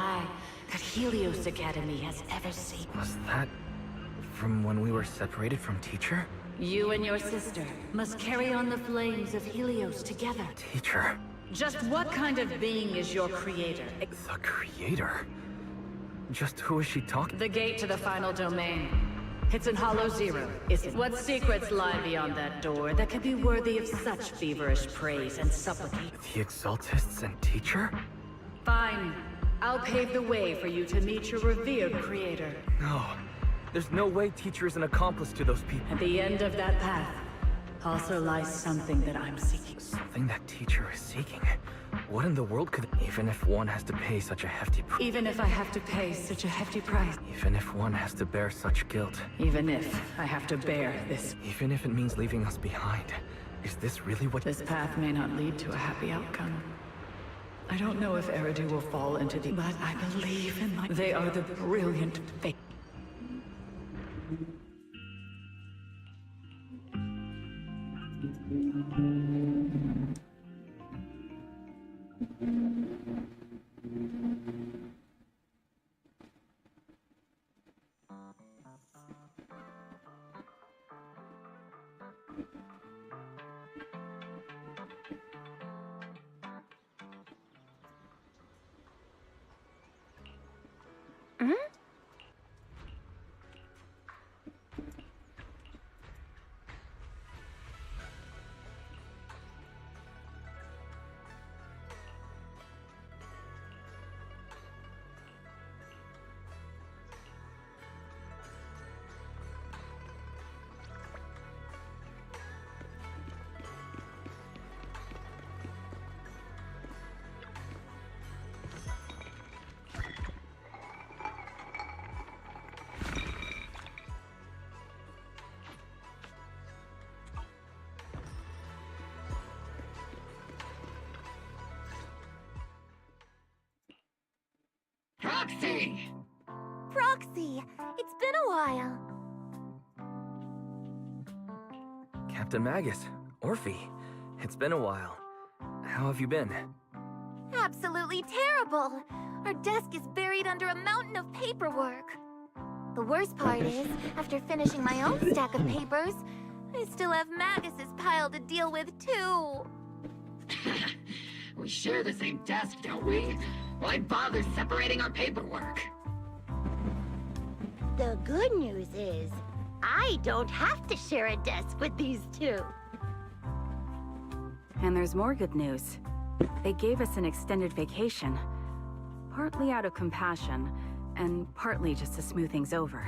Helios Academy has ever seen. Was that from when we were separated from Teacher? You and your sister must carry on the flames of Helios together. Teacher? Just what kind of being is your creator? The creator? Just who is she talking? The gate to the final domain. It's in Hollow Zero, isn't it? What secrets lie beyond that door that could be worthy of such feverish praise and supplication? The Exaltists and Teacher? Fine. I'll pave the way for you to meet your revered creator. No. There's no way Teacher is an accomplice to those people. At the end of that path also lies something that I'm seeking. Something that Teacher is seeking? What in the world could... Even if one has to pay such a hefty price... Even if I have to pay such a hefty price. Even if one has to bear such guilt. Even if I have to bear this. Even if it means leaving us behind. Is this really what... This path may not lead to a happy outcome. I don't know if Eridu will fall into the... But I believe in my... They are the brilliant fate. Proxy! Proxy, it's been a while. Captain Magus, Orphe, it's been a while. How have you been? Absolutely terrible. Our desk is buried under a mountain of paperwork. The worst part is, after finishing my own stack of papers, I still have Magus's pile to deal with too. We share the same desk, don't we? Why bother separating our paperwork? The good news is, I don't have to share a desk with these two. And there's more good news. They gave us an extended vacation. Partly out of compassion, and partly just to smooth things over.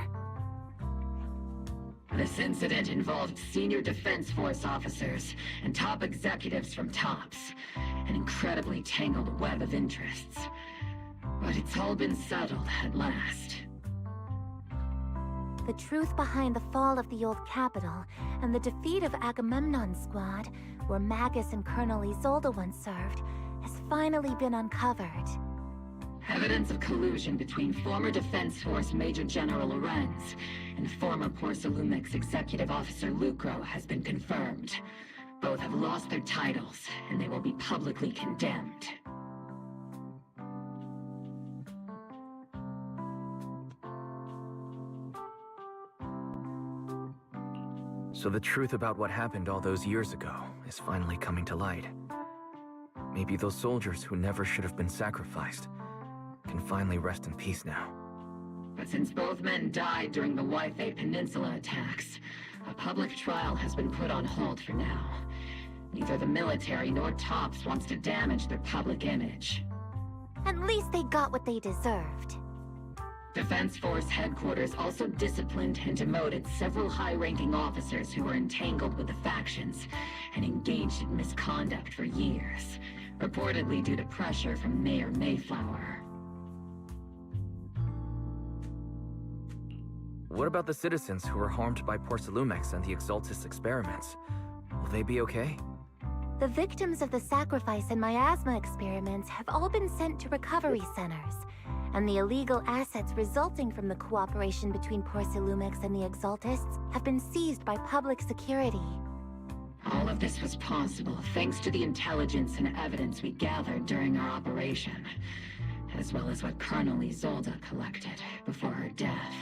This incident involved senior Defense Force officers and top executives from TOPS. An incredibly tangled web of interests. But it's all been settled at last. The truth behind the fall of the old capital and the defeat of Agamemnon's squad, where Magus and Colonel Isolde once served, has finally been uncovered. Evidence of collusion between former Defense Force Major General Lorenz and former Porcelumix Executive Officer Lucro has been confirmed. Both have lost their titles, and they will be publicly condemned. So the truth about what happened all those years ago is finally coming to light. Maybe those soldiers who never should have been sacrificed can finally rest in peace now. But since both men died during the Waifei Peninsula attacks, a public trial has been put on hold for now. Neither the military nor TOPS wants to damage their public image. At least they got what they deserved. Defense Force headquarters also disciplined and demoted several high-ranking officers who were entangled with the factions and engaged in misconduct for years, reportedly due to pressure from Mayor Mayflower. What about the citizens who were harmed by Porcelumix and the Exaltis experiments? Will they be okay? The victims of the sacrifice and miasma experiments have all been sent to recovery centers, and the illegal assets resulting from the cooperation between Porcelumix and the Exaltists have been seized by public security. All of this was possible thanks to the intelligence and evidence we gathered during our operation, as well as what Colonel Isolde collected before her death.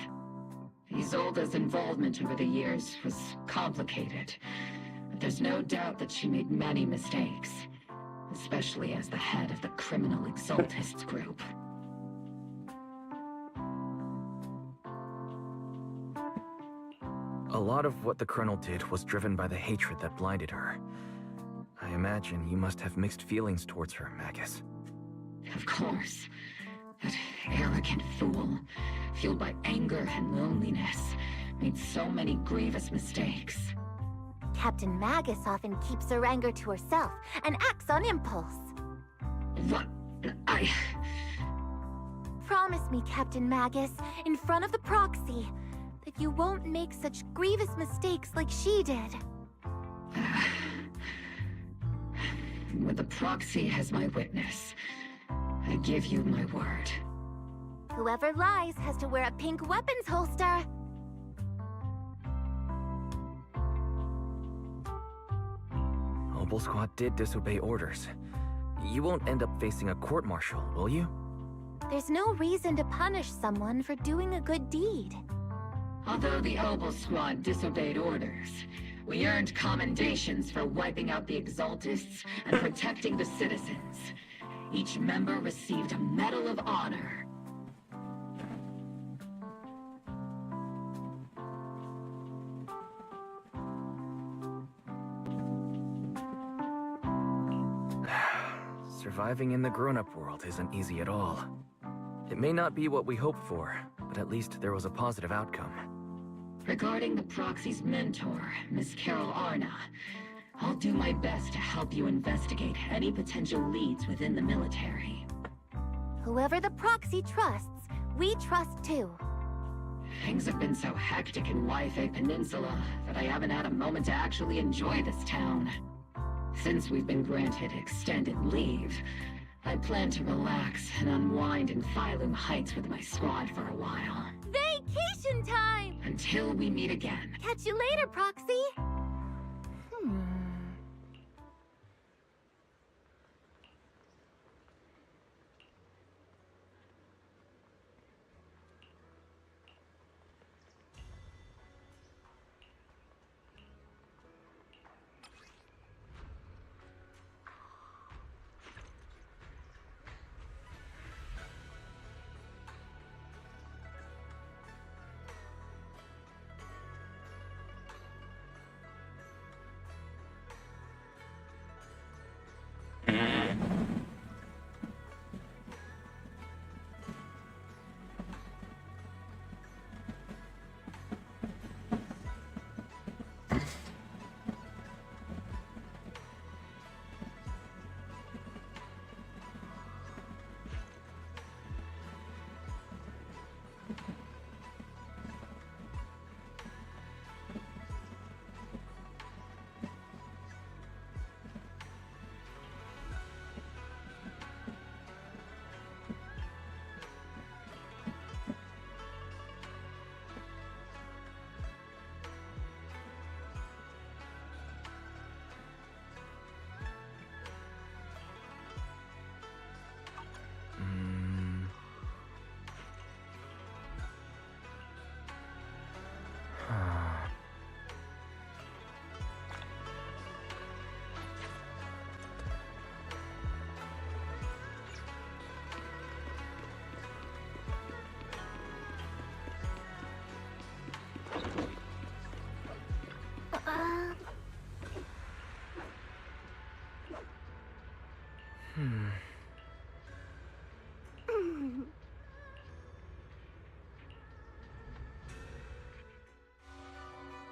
Isolde's involvement over the years was complicated, but there's no doubt that she made many mistakes, especially as the head of the criminal Exaltists group. A lot of what the Colonel did was driven by the hatred that blinded her. I imagine you must have mixed feelings towards her, Magus. Of course. That arrogant fool, fueled by anger and loneliness, made so many grievous mistakes. Captain Magus often keeps her anger to herself and acts on impulse. What? Promise me, Captain Magus, in front of the proxy, that you won't make such grievous mistakes like she did. With the proxy as my witness, I give you my word. Whoever lies has to wear a pink weapons holster. Obel Squad did disobey orders. You won't end up facing a court-martial, will you? There's no reason to punish someone for doing a good deed. Although the Obel Squad disobeyed orders, we earned commendations for wiping out the Exaltists and protecting the citizens. Each member received a Medal of Honor. Surviving in the grown-up world isn't easy at all. It may not be what we hoped for, but at least there was a positive outcome. Regarding the proxy's mentor, Miss Carol Arna, I'll do my best to help you investigate any potential leads within the military. Whoever the proxy trusts, we trust too. Things have been so hectic in Waifei Peninsula that I haven't had a moment to actually enjoy this town. Since we've been granted extended leave, I plan to relax and unwind in Phylum Heights with my squad for a while. Vacation time! Until we meet again. Catch you later, Proxy!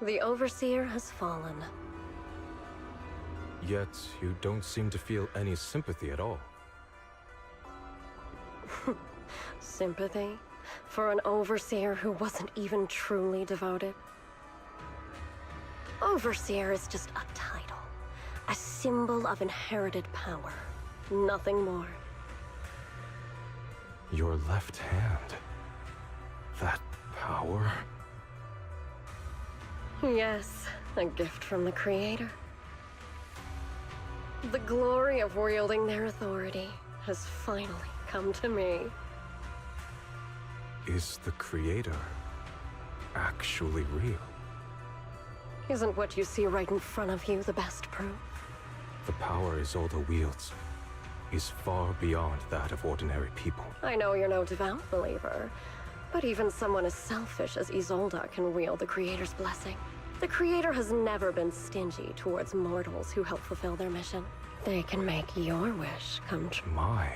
The Overseer has fallen. Yet, you don't seem to feel any sympathy at all. Sympathy? For an Overseer who wasn't even truly devoted? Overseer is just a title. A symbol of inherited power. Nothing more. Your left hand. That power? Yes, a gift from the Creator. The glory of wielding their authority has finally come to me. Is the Creator actually real? Isn't what you see right in front of you the best proof? The power Isolde wields is far beyond that of ordinary people. I know you're no devout believer, but even someone as selfish as Isolde can wield the Creator's blessing. The Creator has never been stingy towards mortals who help fulfill their mission. They can make your wish come true. My.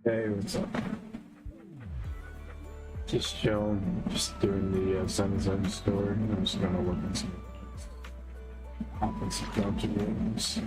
Hey, what's up? Just chilling, just doing the Zenless Zone story. I'm just gonna look at some offensive dungeon rooms.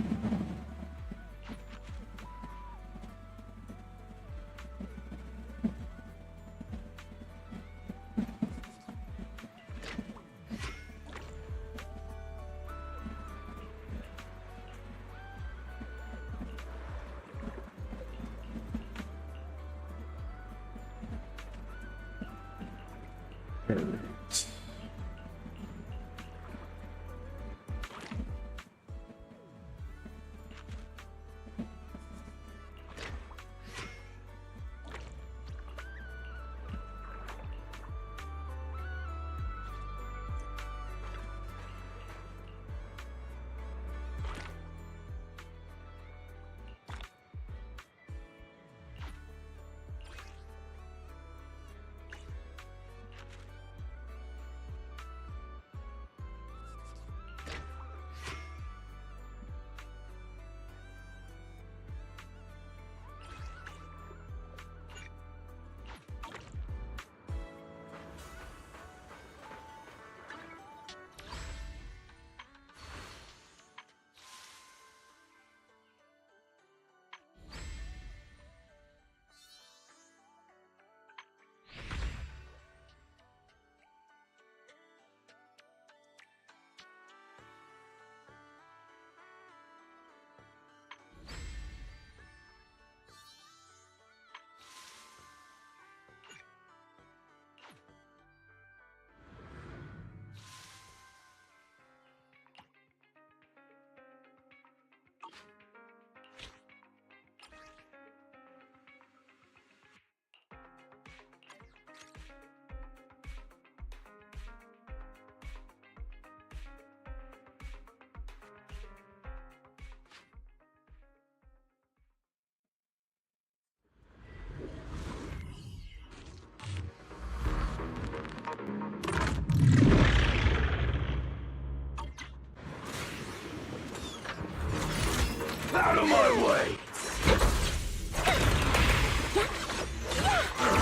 Out of my way!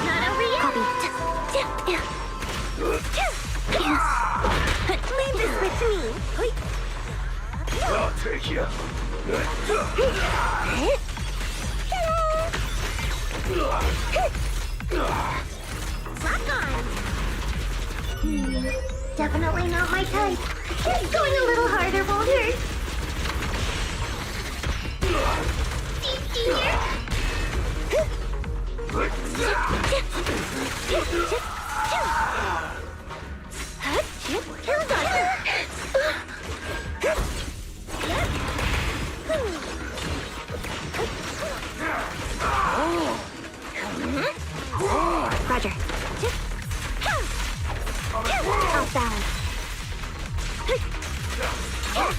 Not over yet. Leave this with me. I'll take you. Rock on. Definitely not my type. Just going a little harder won't hurt. Senior. Roger. Off balance.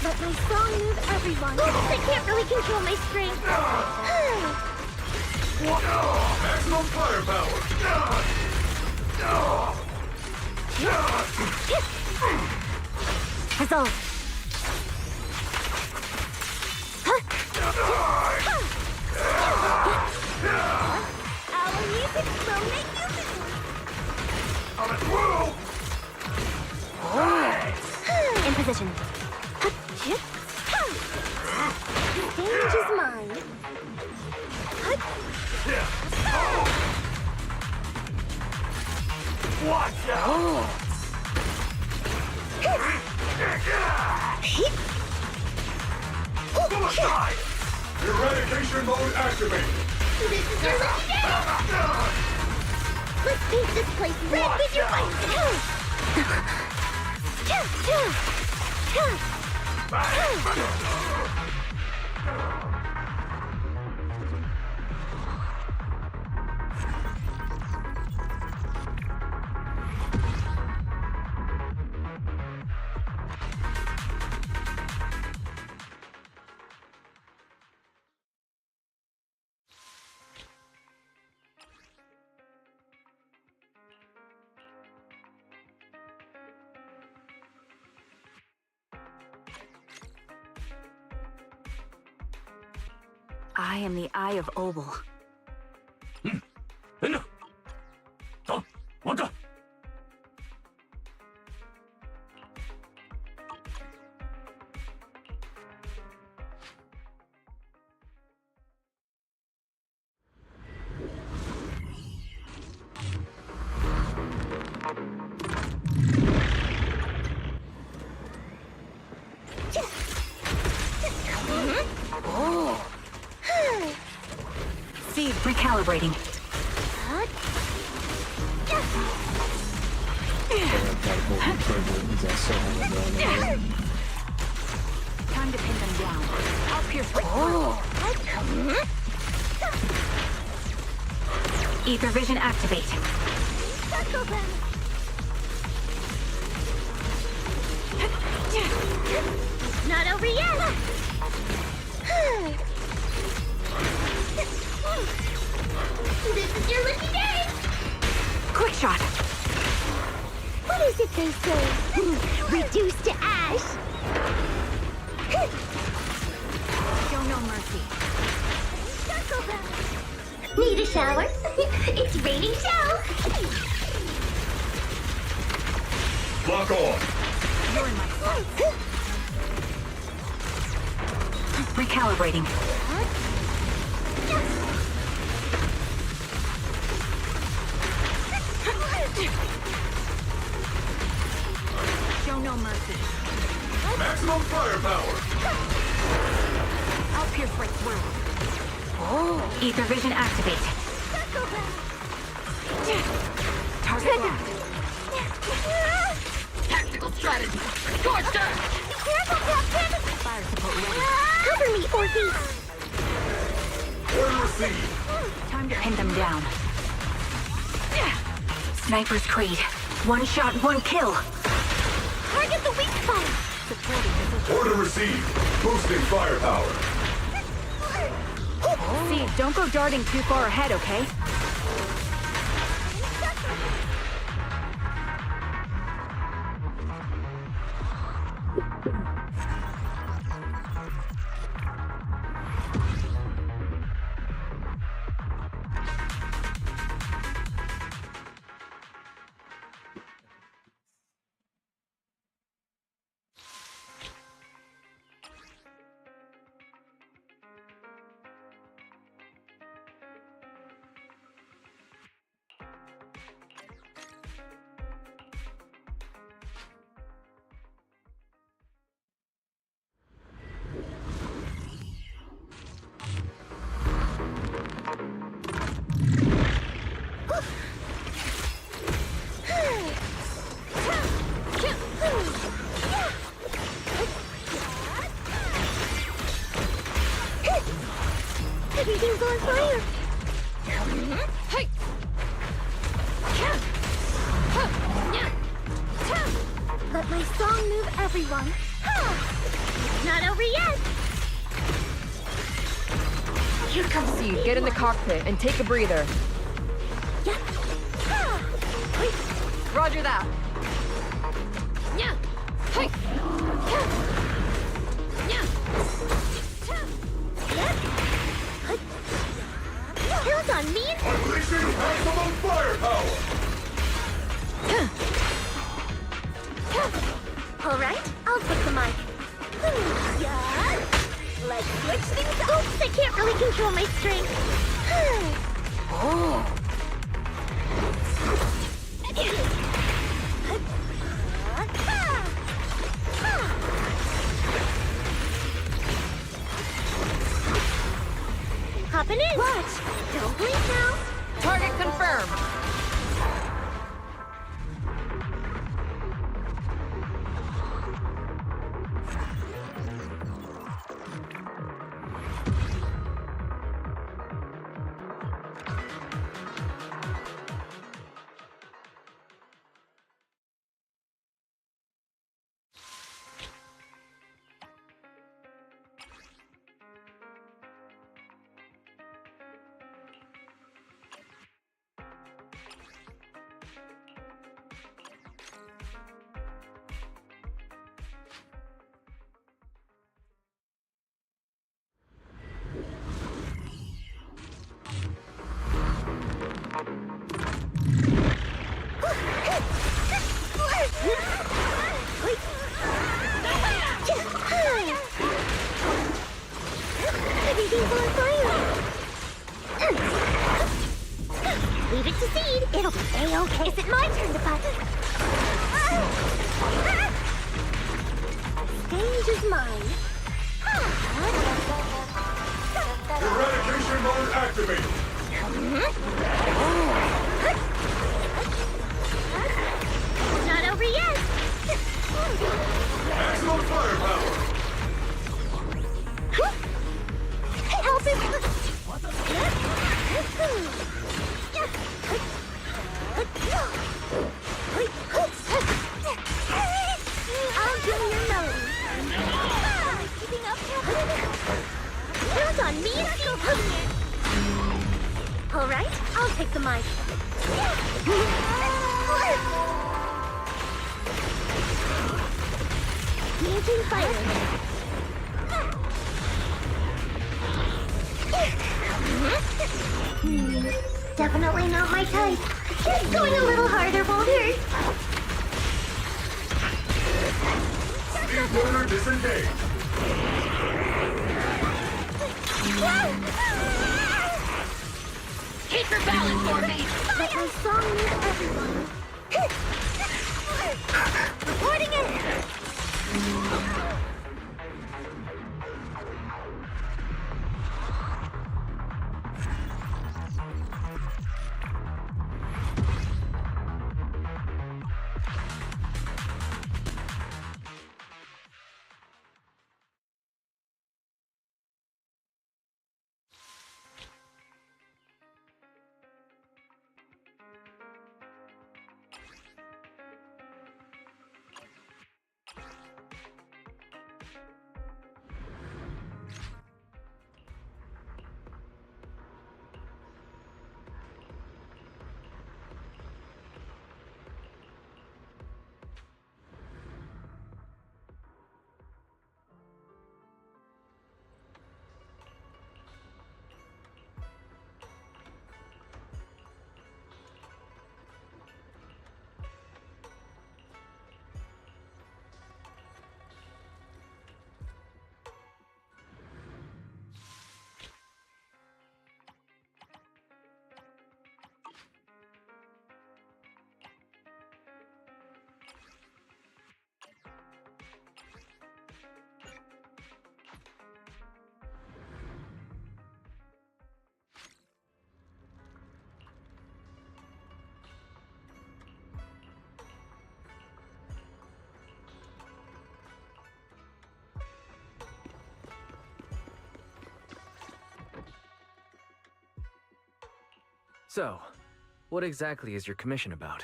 Let my song move everyone. I can't really control my strength. Maximum firepower! Resolve. Our music will make you move. In position. Stage is mine. Watch out! Suicide! Eradication mode activated! This is our lucky day! Let's paint this place red with your light! I am the Eye of Obel. Seed recalibrating. Time to pin them down. I'll pierce right through. Ether vision activate. Not over yet. This is your lucky day. Quick shot. What is it they say? Reduced to ash. Show no mercy. Need a shower? It's raining show. Lock on. You're in my sight. Recalibrating. Show no mercy. Maximum firepower. I'll pierce right through. Ether vision activate. Target locked. Tactical strategy. Scorched earth. Be careful, Captain. Fire support ready. Cover me, Orphe. Order received. Time to pin them down. Sniper's Creed. One shot, one kill. Target the weak spot. Supporting position. Order received. Boosting firepower. Steve, don't go darting too far ahead, okay? Everything's on fire. Hey! Let my song move everyone. Not over yet. Here comes Seed. Get in the cockpit and take a breather. Yeah. Roger that. Yeah. Hey. Kills on me. Unleashing maximum firepower. All right, I'll take the mic. Yeah. Let's switch things up. Oops, I can't really control my strength. Hopping in. Watch. Don't blink now. Target confirmed. Everything's on fire. Leave it to Seed. It'll be A-okay. Is it my turn to fight? Stage is mine. Eradication mode activated. Not over yet. Maximum firepower! Help it! I'll give you your melody. Keeping up, count on me and go pushing it. All right, I'll take the mic. Engaging fire. Definitely not my type. Just going a little harder won't hurt. Speed motor disengaged. Keep your balance for me! Let my song move everyone. Reporting it! So, what exactly is your commission about?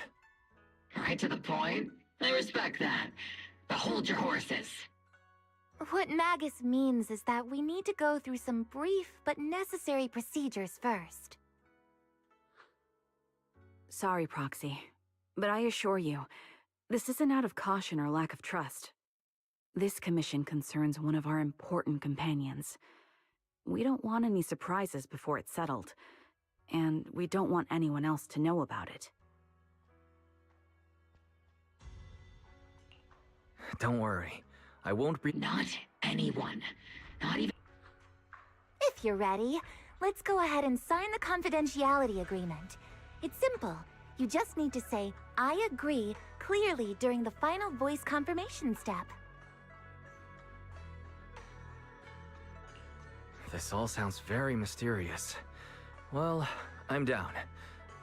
Right to the point. I respect that. But hold your horses. What Magus means is that we need to go through some brief but necessary procedures first. Sorry, Proxy, but I assure you, this isn't out of caution or lack of trust. This commission concerns one of our important companions. We don't want any surprises before it's settled, and we don't want anyone else to know about it. Don't worry. I won't be— Not anyone. Not even— If you're ready, let's go ahead and sign the confidentiality agreement. It's simple. You just need to say, "I agree," clearly during the final voice confirmation step. This all sounds very mysterious. Well, I'm down.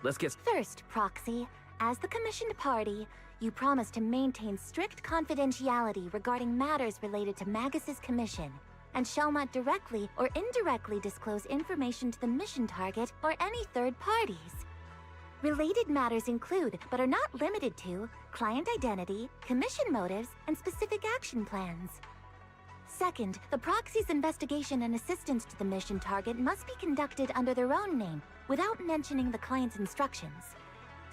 Let's get— First, Proxy, as the commissioned party, you promise to maintain strict confidentiality regarding matters related to Magus's commission, and shall not directly or indirectly disclose information to the mission target or any third parties. Related matters include, but are not limited to, client identity, commission motives, and specific action plans. Second, the proxy's investigation and assistance to the mission target must be conducted under their own name, without mentioning the client's instructions.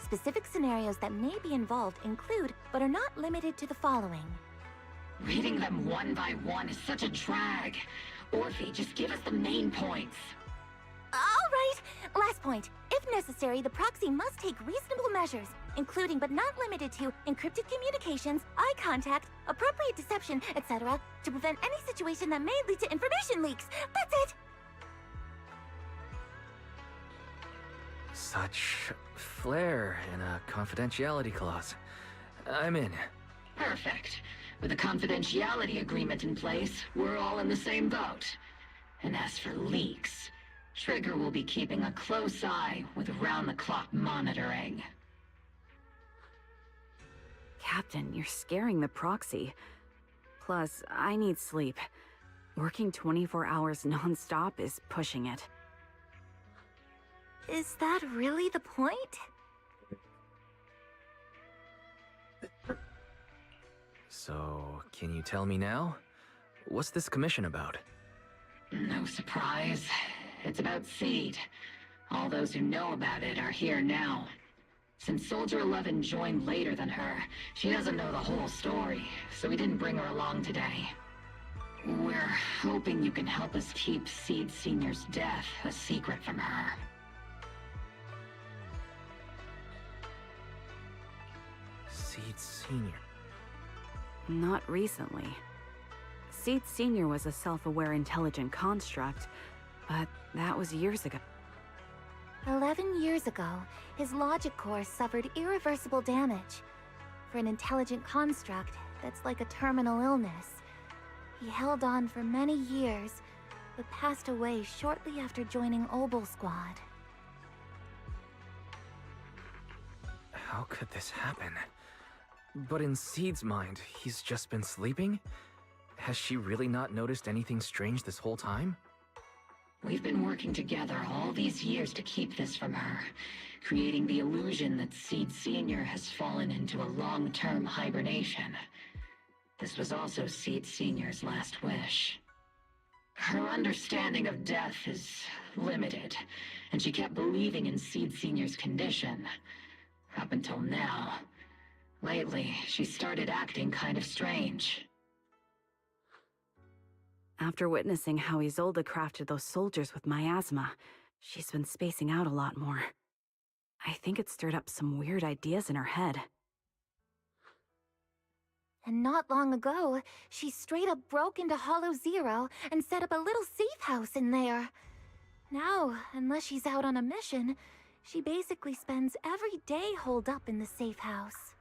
Specific scenarios that may be involved include, but are not limited to, the following. Reading them one by one is such a drag. Orphe, just give us the main points. All right! Last point. If necessary, the proxy must take reasonable measures, including but not limited to encrypted communications, eye contact, appropriate deception, etc., to prevent any situation that may lead to information leaks. That's it! Such flair in a confidentiality clause. I'm in. Perfect. With a confidentiality agreement in place, we're all in the same boat. And as for leaks, Trigger will be keeping a close eye with round-the-clock monitoring. Captain, you're scaring the proxy. Plus, I need sleep. Working 24 hours non-stop is pushing it. Is that really the point? So, can you tell me now? What's this commission about? No surprise. It's about Seed. All those who know about it are here now. Since Soldier 11 joined later than her, she doesn't know the whole story, so we didn't bring her along today. We're hoping you can help us keep Seed Senior's death a secret from her. Seed Senior? Not recently. Seed Senior was a self-aware intelligent construct, but that was years ago. 11 years ago, his logic core suffered irreversible damage. For an intelligent construct, that's like a terminal illness. He held on for many years, but passed away shortly after joining Obel Squad. How could this happen? But in Seed's mind, he's just been sleeping? Has she really not noticed anything strange this whole time? We've been working together all these years to keep this from her, creating the illusion that Seed Senior has fallen into a long-term hibernation. This was also Seed Senior's last wish. Her understanding of death is limited, and she kept believing in Seed Senior's condition. Up until now. Lately, she started acting kind of strange. After witnessing how Isolde crafted those soldiers with miasma, she's been spacing out a lot more. I think it stirred up some weird ideas in her head. And not long ago, she straight up broke into Hollow Zero and set up a little safe house in there. Now, unless she's out on a mission, she basically spends every day holed up in the safe house.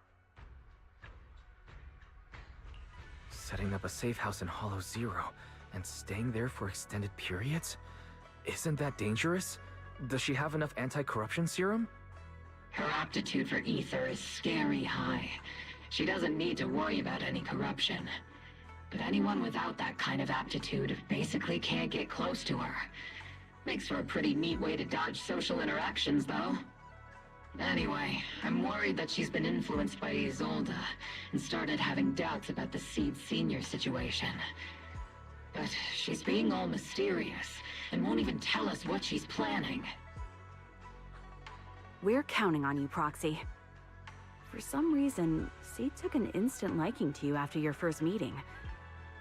Setting up a safe house in Hollow Zero and staying there for extended periods? Isn't that dangerous? Does she have enough anti-corruption serum? Her aptitude for ether is scary high. She doesn't need to worry about any corruption. But anyone without that kind of aptitude basically can't get close to her. Makes for a pretty neat way to dodge social interactions, though. Anyway, I'm worried that she's been influenced by Isolde and started having doubts about the Seed Senior situation. But she's being all mysterious and won't even tell us what she's planning. We're counting on you, Proxy. For some reason, Seed took an instant liking to you after your first meeting.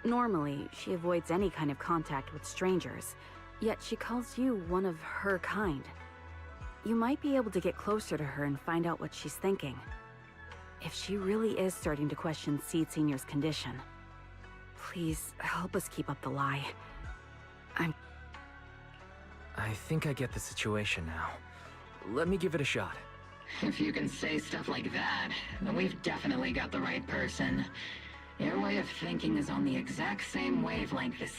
Normally, she avoids any kind of contact with strangers, yet she calls you one of her kind. You might be able to get closer to her and find out what she's thinking. If she really is starting to question Seed Senior's condition, please help us keep up the lie. I think I get the situation now. Let me give it a shot. If you can say stuff like that, then we've definitely got the right person. Your way of thinking is on the exact same wavelength as...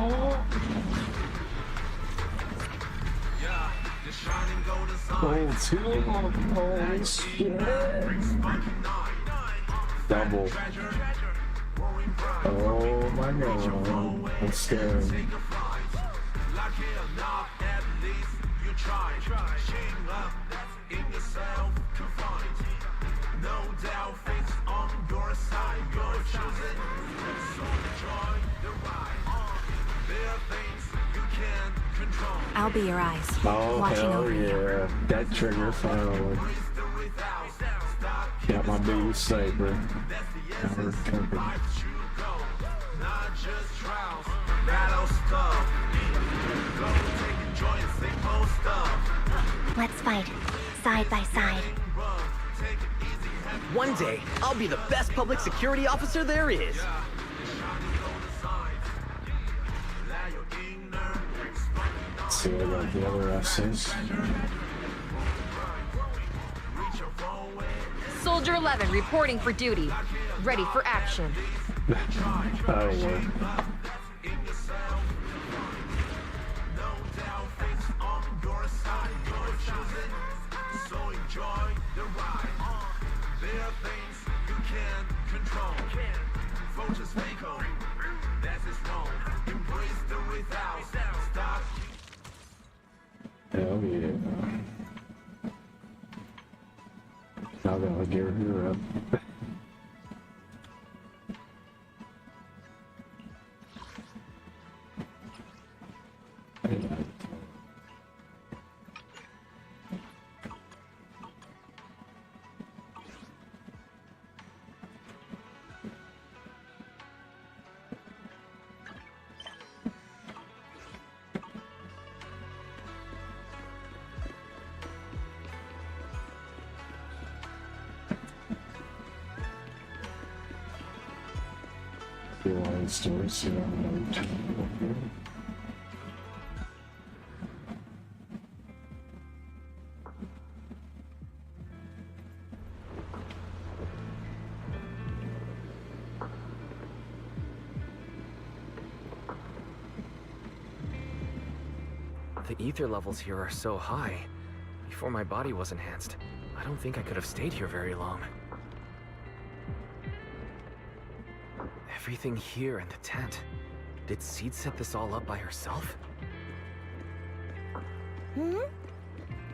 Oh, two. Holy shit. Double. Oh my god. That's scary. I'll be your eyes, Oh, watching hell over you. yeah. That trigger finally. Got my big saber. Counter covered. Let's fight, side by side. One day, I'll be the best public security officer there is. Let's see what I got the other essays. Soldier 11 reporting for duty. Ready for action. That'll work. Hell yeah. Now gotta gear her up. Stores here on the The ether levels here are so high. Before my body was enhanced, I don't think I could have stayed here very long. Everything here in the tent. Did Seed set this all up by herself?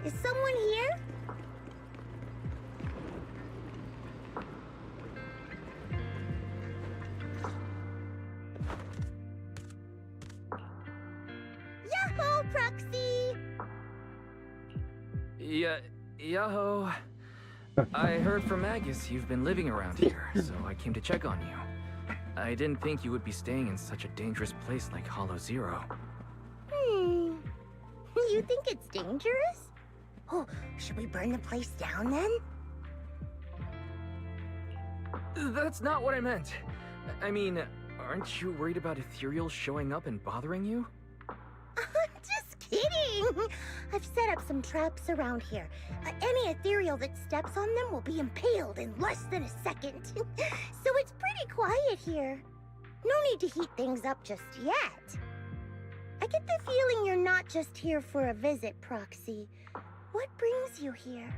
Is someone here? Yahoo, Proxy! Yo. I heard from Magus you've been living around here, so I came to check on you. I didn't think you would be staying in such a dangerous place like Hollow Zero. You think it's dangerous? Oh, should we burn the place down then? That's not what I meant. I mean, aren't you worried about ethereals showing up and bothering you? Just kidding! I've set up some traps around here. Any ethereal that steps on them will be impaled in less than a second. So it's pretty quiet here. No need to heat things up just yet. I get the feeling you're not just here for a visit, Proxy. What brings you here?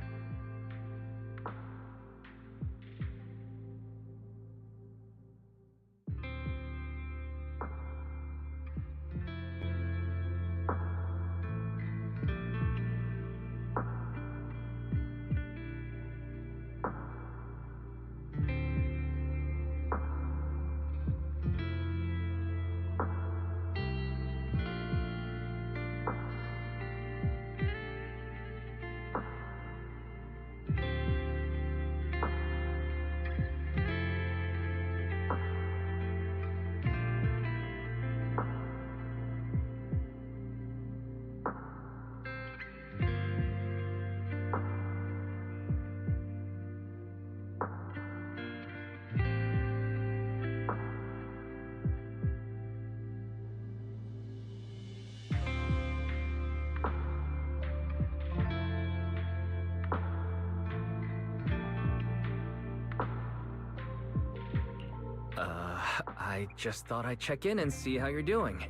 I just thought I'd check in and see how you're doing.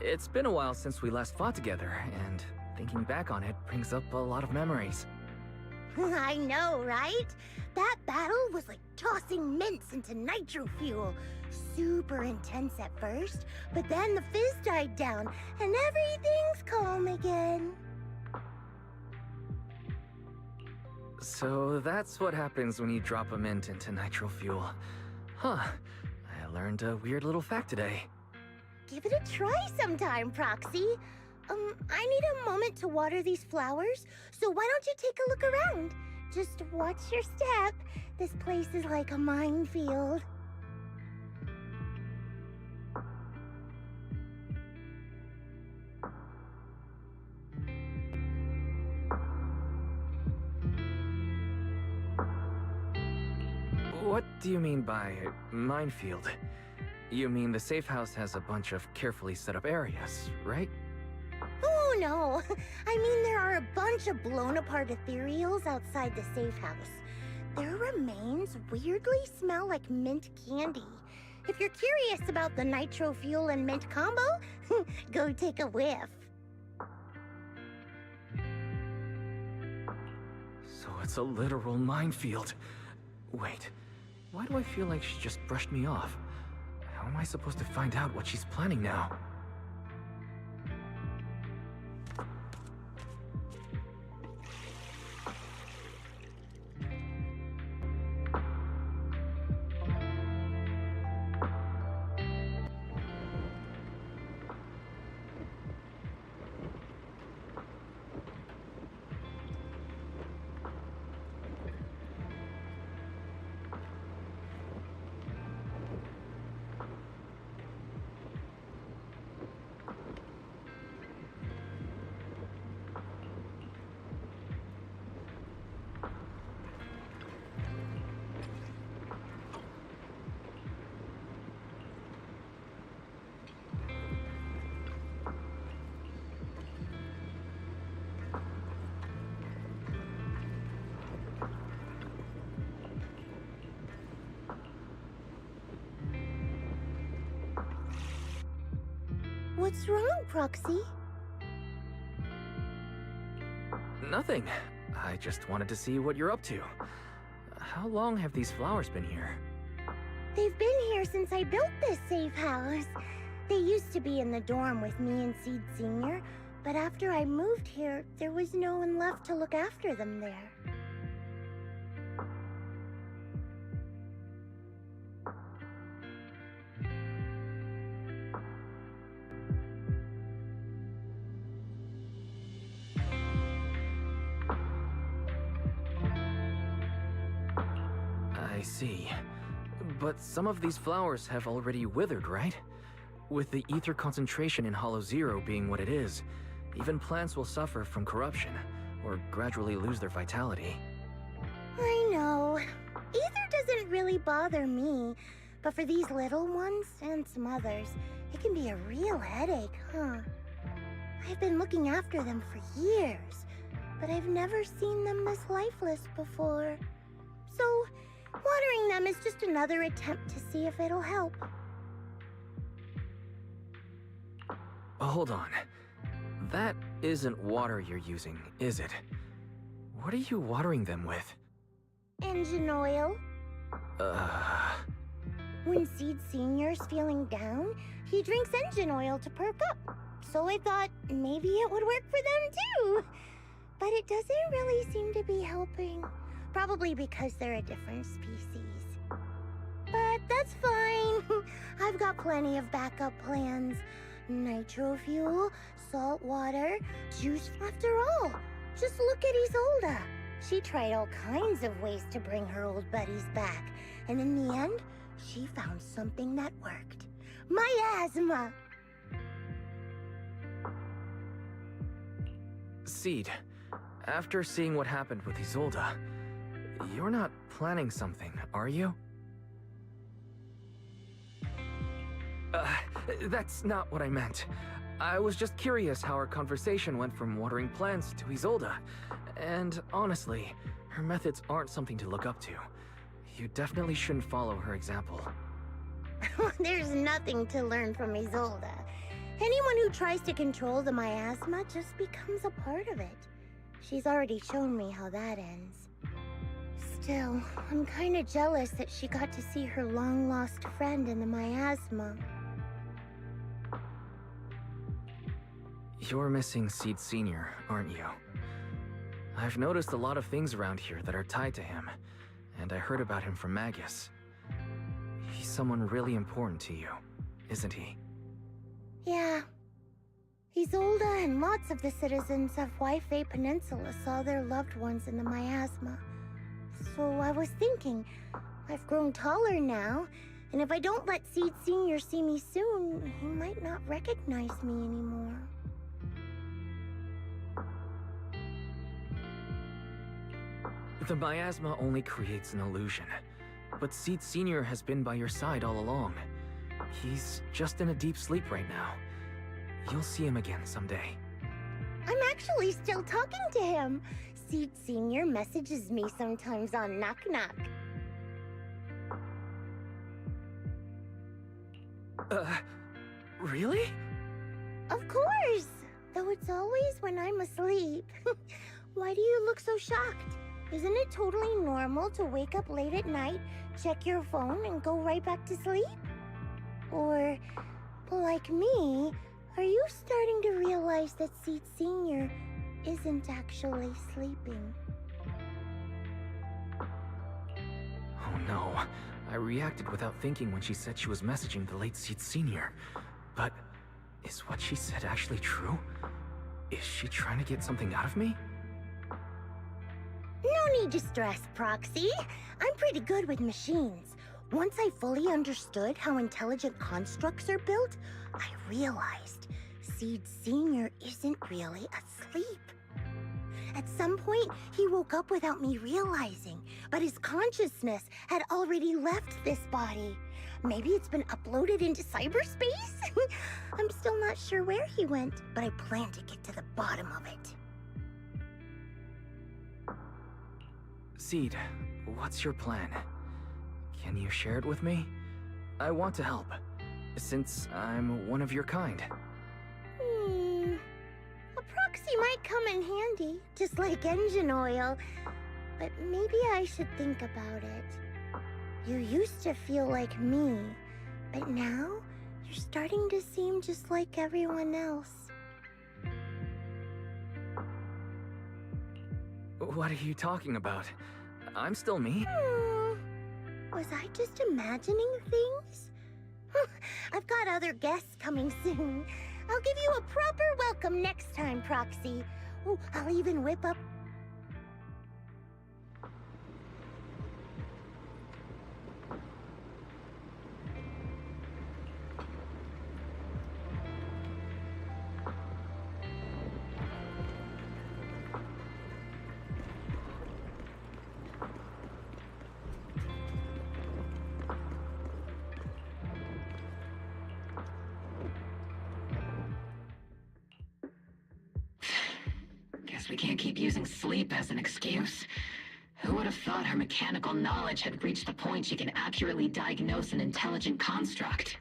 It's been a while since we last fought together, and thinking back on it brings up a lot of memories. I know, right? That battle was like tossing mints into nitro fuel. Super intense at first, but then the fizz died down, and everything's calm again. So that's what happens when you drop a mint into nitro fuel. Huh. I learned a weird little fact today. Give it a try sometime, Proxy. I need a moment to water these flowers, so why don't you take a look around? Just watch your step. This place is like a minefield. What do you mean by minefield? You mean the safe house has a bunch of carefully set up areas, right? Oh no, I mean there are a bunch of blown apart ethereals outside the safe house. Their remains weirdly smell like mint candy. If you're curious about the nitro fuel and mint combo, go take a whiff. So it's a literal minefield. Wait, why do I feel like she just brushed me off? How am I supposed to find out what she's planning now? What's wrong, Proxy? Nothing. I just wanted to see what you're up to. How long have these flowers been here? They've been here since I built this safe house. They used to be in the dorm with me and Seed Sr., but after I moved here, there was no one left to look after them there. I see. But some of these flowers have already withered, right? With the ether concentration in Hollow Zero being what it is, even plants will suffer from corruption, or gradually lose their vitality. I know. Ether doesn't really bother me, but for these little ones, and some others, it can be a real headache, huh? I've been looking after them for years, but I've never seen them this lifeless before. So, watering them is just another attempt to see if it'll help. Hold on. That isn't water you're using, is it? What are you watering them with? Engine oil. When Seed Senior's feeling down, he drinks engine oil to perk up. So I thought maybe it would work for them too. But it doesn't really seem to be helping. Probably because they're a different species. But that's fine. I've got plenty of backup plans. Nitro fuel, salt water, juice. After all, just look at Isolda. She tried all kinds of ways to bring her old buddies back. And in the end, she found something that worked. Miasma! Seed, after seeing what happened with Isolda, you're not planning something, are you? That's not what I meant. I was just curious how our conversation went from watering plants to Isolda. And honestly, her methods aren't something to look up to. You definitely shouldn't follow her example. There's nothing to learn from Isolde. Anyone who tries to control the miasma just becomes a part of it. She's already shown me how that ends. Still, I'm kinda jealous that she got to see her long-lost friend in the miasma. You're missing Seed Sr., aren't you? I've noticed a lot of things around here that are tied to him, and I heard about him from Magus. He's someone really important to you, isn't he? Yeah. Isolde and lots of the citizens of Wi-Fi Peninsula saw their loved ones in the miasma. So I was thinking, I've grown taller now, and if I don't let Seed Sr. see me soon, he might not recognize me anymore. The miasma only creates an illusion, but Seed Sr. has been by your side all along. He's just in a deep sleep right now. You'll see him again someday. I'm actually still talking to him. Seed Sr. messages me sometimes on Knock Knock. Really? Of course! Though it's always when I'm asleep. Why do you look so shocked? Isn't it totally normal to wake up late at night, check your phone, and go right back to sleep? Or, like me, are you starting to realize that Seed Sr. isn't actually sleeping? Oh no, I reacted without thinking when she said she was messaging the late Seed Sr. But is what she said actually true? Is she trying to get something out of me? No need to stress, Proxy. I'm pretty good with machines. Once I fully understood how intelligent constructs are built, I realized Seed Sr. isn't really asleep. At some point, he woke up without me realizing, but his consciousness had already left this body. Maybe it's been uploaded into cyberspace? I'm still not sure where he went, but I plan to get to the bottom of it. Seed, what's your plan? Can you share it with me? I want to help, since I'm one of your kind. A proxy might come in handy, just like engine oil. But maybe I should think about it. You used to feel like me, but now you're starting to seem just like everyone else. What are you talking about? I'm still me. Was I just imagining things? I've got other guests coming soon. I'll give you a proper welcome next time, Proxy. Oh, I'll even whip up... We can't keep using sleep as an excuse. Who would have thought her mechanical knowledge had reached the point she can accurately diagnose an intelligent construct?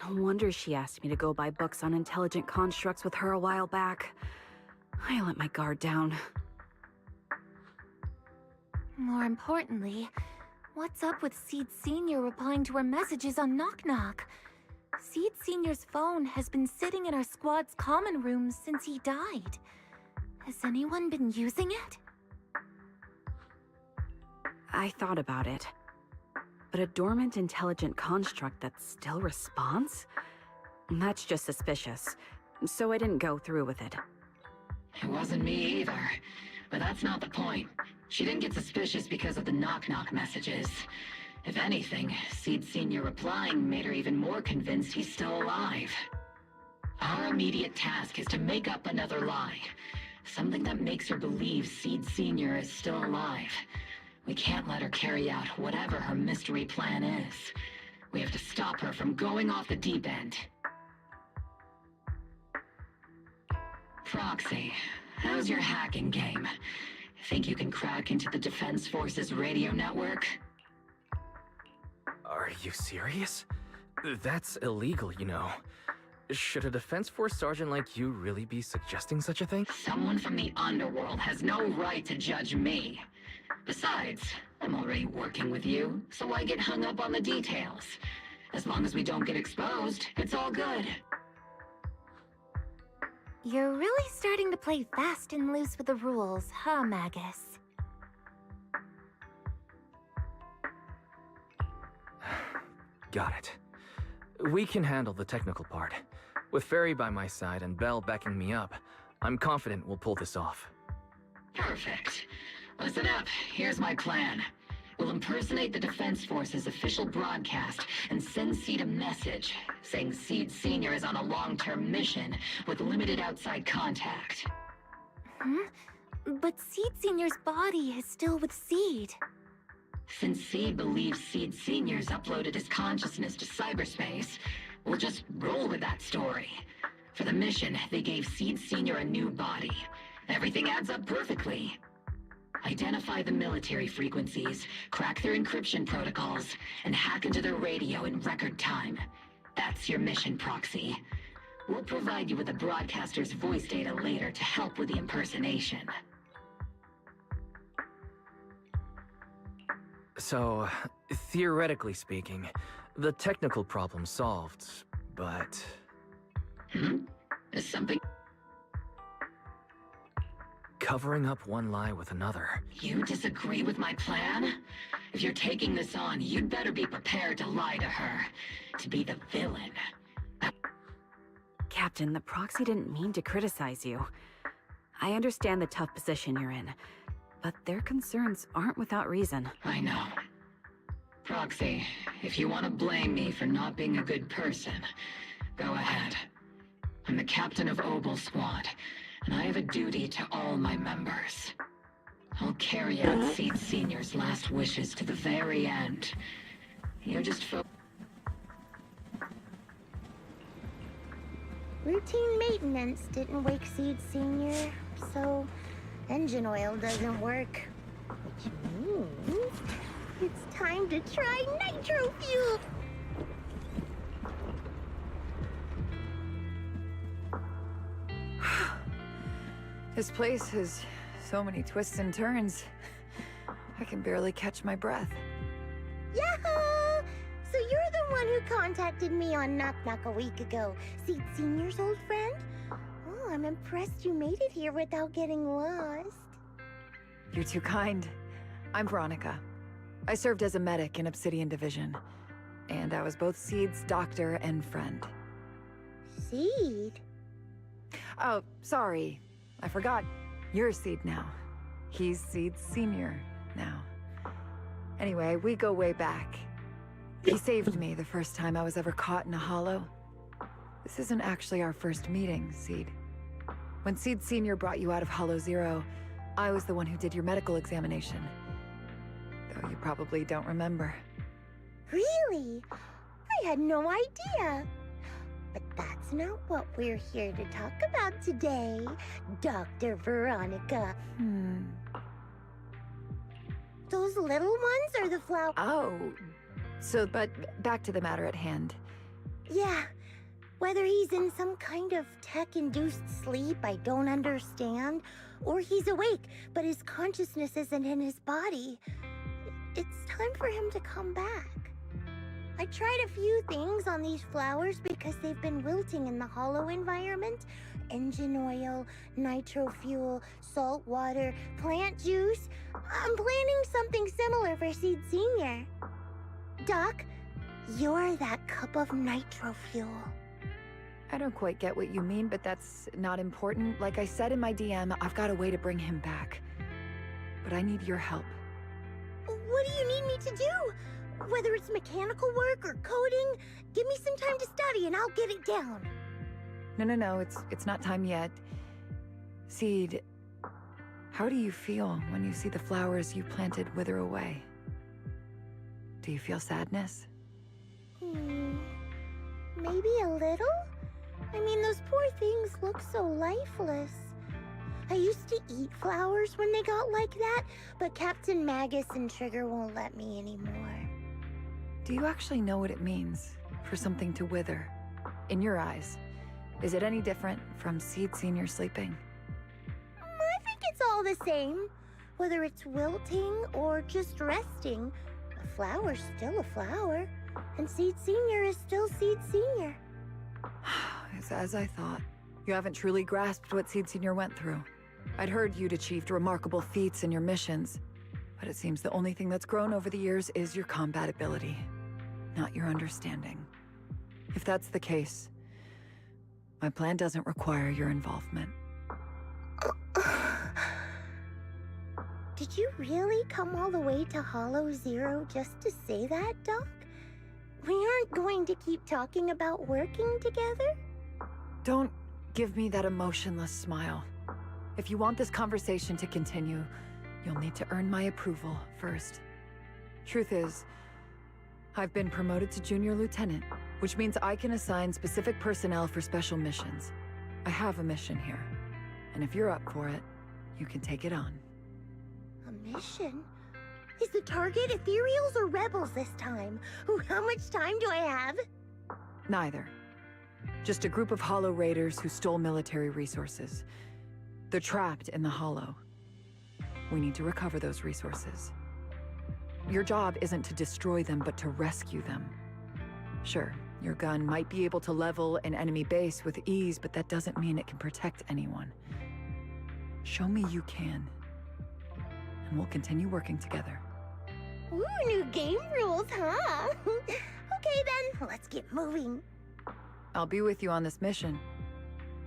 No wonder she asked me to go buy books on intelligent constructs with her a while back. I let my guard down. More importantly, what's up with Seed Sr. replying to her messages on Knock Knock? Seed Sr.'s phone has been sitting in our squad's common room since he died. Has anyone been using it? I thought about it. But a dormant intelligent construct that still responds? That's just suspicious. So I didn't go through with it. It wasn't me either. But that's not the point. She didn't get suspicious because of the knock-knock messages. If anything, Seed Sr. replying made her even more convinced he's still alive. Our immediate task is to make up another lie. Something that makes her believe Seed Sr. is still alive. We can't let her carry out whatever her mystery plan is. We have to stop her from going off the deep end. Proxy, how's your hacking game? Think you can crack into the Defense Forces radio network? Are you serious? That's illegal, you know. Should a Defense Force sergeant like you really be suggesting such a thing? Someone from the underworld has no right to judge me. Besides, I'm already working with you, so why get hung up on the details? As long as we don't get exposed, it's all good. You're really starting to play fast and loose with the rules, huh, Magus? Got it. We can handle the technical part. With Fairy by my side and Belle backing me up, I'm confident we'll pull this off. Perfect. Listen up, here's my plan. We'll impersonate the Defense Force's official broadcast and send Seed a message saying Seed Sr. is on a long-term mission with limited outside contact. But Seed Sr.'s body is still with Seed. Since Seed believes Seed Sr.'s uploaded his consciousness to cyberspace, we'll just roll with that story. For the mission, they gave Seed Sr. a new body. Everything adds up perfectly. Identify the military frequencies, crack their encryption protocols, and hack into their radio in record time. That's your mission, Proxy. We'll provide you with the broadcaster's voice data later to help with the impersonation. So, theoretically speaking, the technical problem's solved, but... Is something... Covering up one lie with another. You disagree with my plan? If you're taking this on, you'd better be prepared to lie to her. To be the villain. Captain, the Proxy didn't mean to criticize you. I understand the tough position you're in, but their concerns aren't without reason. I know. Proxy, if you want to blame me for not being a good person, go ahead. I'm the captain of Obel Squad, and I have a duty to all my members. I'll carry out Seed Sr.'s last wishes to the very end. You're just Routine maintenance didn't wake Seed Sr., so engine oil doesn't work. Which means it's time to try nitro fuel! This place has so many twists and turns. I can barely catch my breath. Yahoo! So you're the one who contacted me on Knock Knock a week ago, Seed Sr.'s old friend? Oh, I'm impressed you made it here without getting lost. You're too kind. I'm Veronica. I served as a medic in Obsidian Division, and I was both Seed's doctor and friend. Seed? Oh, sorry. I forgot. You're Seed now. He's Seed Sr. now. Anyway, we go way back. He saved me the first time I was ever caught in a hollow. This isn't actually our first meeting, Seed. When Seed Sr. brought you out of Hollow Zero, I was the one who did your medical examination. Though you probably don't remember. Really? I had no idea. But that's not what we're here to talk about today, Dr. Veronica. Those little ones are the flowers. Oh. So, but back to the matter at hand. Yeah. Whether he's in some kind of tech-induced sleep I don't understand, or he's awake, but his consciousness isn't in his body, it's time for him to come back. I tried a few things on these flowers because they've been wilting in the hollow environment. Engine oil, nitro fuel, salt water, plant juice. I'm planning something similar for Seed Sr. Doc, you're that cup of nitro fuel. I don't quite get what you mean, but that's not important. Like I said in my DM, I've got a way to bring him back. But I need your help. What do you need me to do? Whether it's mechanical work or coding, give me some time to study and I'll get it down. No, it's not time yet. Seed, how do you feel when you see the flowers you planted wither away? Do you feel sadness? Maybe a little? I mean, those poor things look so lifeless. I used to eat flowers when they got like that, but Captain Magus and Trigger won't let me anymore. Do you actually know what it means for something to wither. In your eyes, is it any different from Seed Senior sleeping? I think it's all the same. Whether it's wilting or just resting, a flower's still a flower, and Seed Senior is still Seed Senior. It's as I thought. You haven't truly grasped what Seed Senior went through. I'd heard you'd achieved remarkable feats in your missions, but it seems the only thing that's grown over the years is your combat ability, not your understanding. If that's the case, my plan doesn't require your involvement. Did you really come all the way to Hollow Zero just to say that, Doc? We aren't going to keep talking about working together? Don't give me that emotionless smile. If you want this conversation to continue, you'll need to earn my approval first. Truth is, I've been promoted to Junior Lieutenant, which means I can assign specific personnel for special missions. I have a mission here, and if you're up for it, you can take it on. A mission? Is the target Ethereals or Rebels this time? How much time do I have? Neither. Just a group of Hollow Raiders who stole military resources. They're trapped in the Hollow. We need to recover those resources. Your job isn't to destroy them, but to rescue them. Sure, your gun might be able to level an enemy base with ease, but that doesn't mean it can protect anyone. Show me you can, and we'll continue working together. Ooh, new game rules, huh? Okay then, let's get moving. I'll be with you on this mission,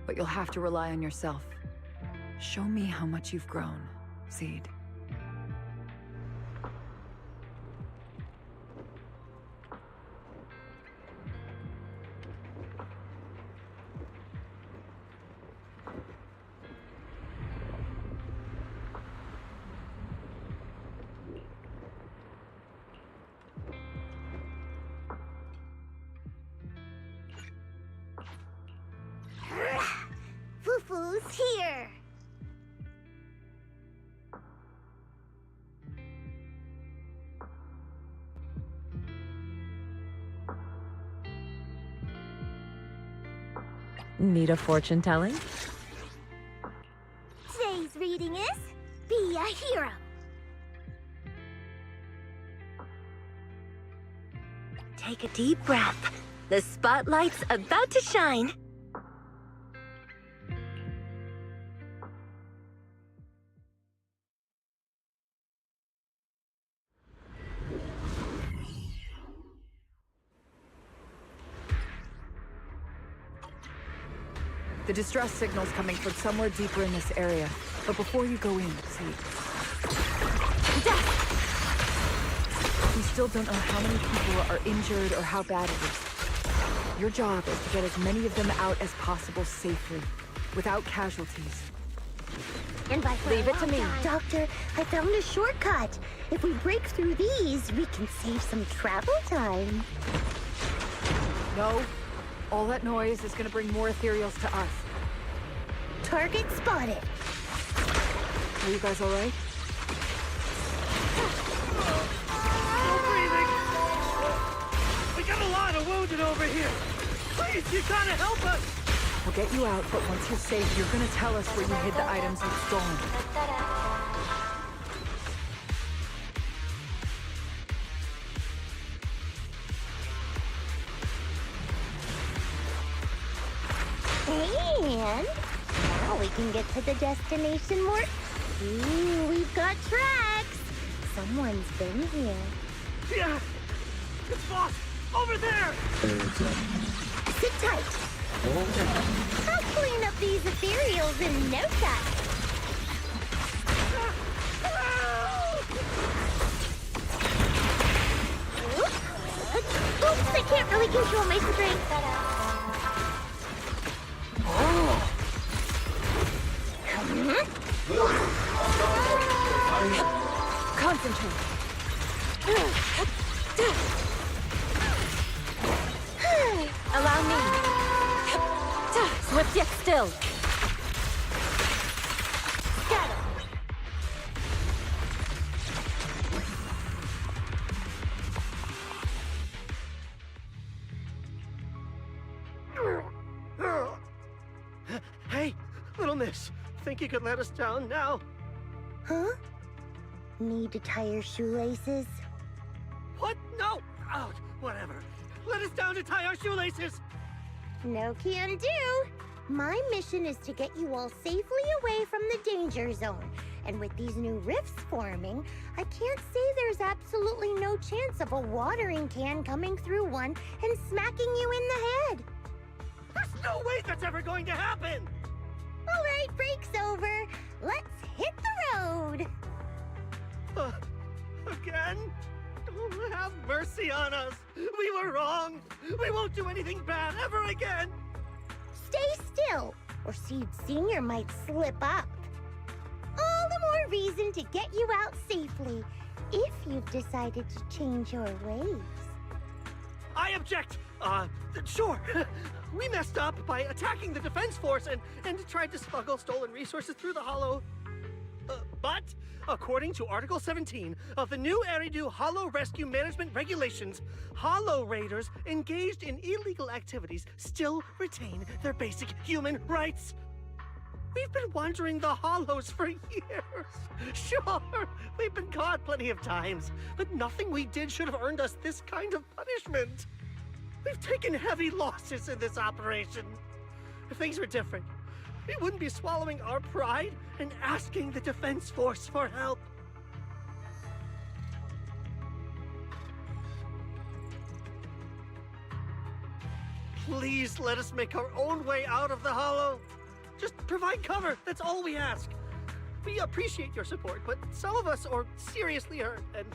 but you'll have to rely on yourself. Show me how much you've grown, Seed. Foo-foo's here. Need a fortune telling? Today's reading is Be a Hero. Take a deep breath. The spotlight's about to shine. The distress signal's coming from somewhere deeper in this area. But before you go in, see. We still don't know how many people are injured or how bad it is. Your job is to get as many of them out as possible safely, without casualties. And leave it to me. Doctor, I found a shortcut. If we break through these, we can save some travel time. No. All that noise is gonna bring more ethereals to us. Target spotted. Are you guys alright? No breathing! We got a lot of wounded over here! Please, you gotta help us! We'll get you out, but once you're safe, you're gonna tell us where you hid the items you've stolen. And now we can get to the destination more. Ooh, we've got tracks. Someone's been here. Yeah! It's boss! Over there! Sit tight. I'll clean up these ethereals in no time. Oops, I can't really control my strength. Oh. Concentrate. Allow me. Swift yet still. Got it. miss. Think you could let us down now? Huh? Need to tie your shoelaces? What? No! Oh, whatever. Let us down to tie our shoelaces! No can do. My mission is to get you all safely away from the danger zone. And with these new rifts forming, I can't say there's absolutely no chance of a watering can coming through one and smacking you in the head. There's no way that's ever going to happen! All right, break's over. Let's hit the road. Again? Oh, have mercy on us. We were wrong. We won't do anything bad ever again. Stay still, or Seed Senior might slip up. All the more reason to get you out safely, if you've decided to change your ways. I object! Sure. We messed up by attacking the defense force and tried to smuggle stolen resources through the Hollow. But, according to Article 17 of the new Eridu Hollow Rescue Management Regulations, Hollow Raiders engaged in illegal activities still retain their basic human rights. We've been wandering the Hollows for years. Sure, we've been caught plenty of times, but nothing we did should have earned us this kind of punishment. We've taken heavy losses in this operation. If things were different, we wouldn't be swallowing our pride and asking the defense force for help. Please let us make our own way out of the Hollow. Just provide cover, that's all we ask. We appreciate your support, but some of us are seriously hurt, and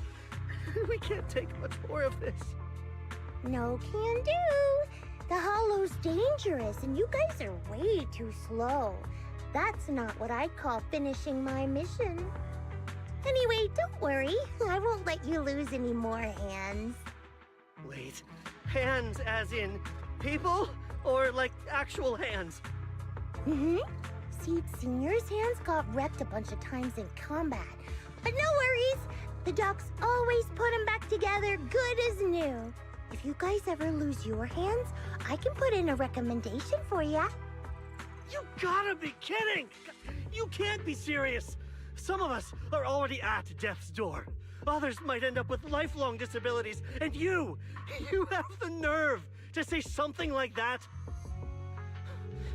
we can't take much more of this. No can do. The Hollow's dangerous, and you guys are way too slow. That's not what I call finishing my mission. Anyway, don't worry. I won't let you lose any more hands. Wait, hands as in people? Or like actual hands? Mm-hmm. Seed Senior's hands got wrecked a bunch of times in combat. But no worries. The docs always put them back together good as new. If you guys ever lose your hands, I can put in a recommendation for ya. You gotta be kidding! You can't be serious! Some of us are already at death's door. Others might end up with lifelong disabilities, and you have the nerve to say something like that?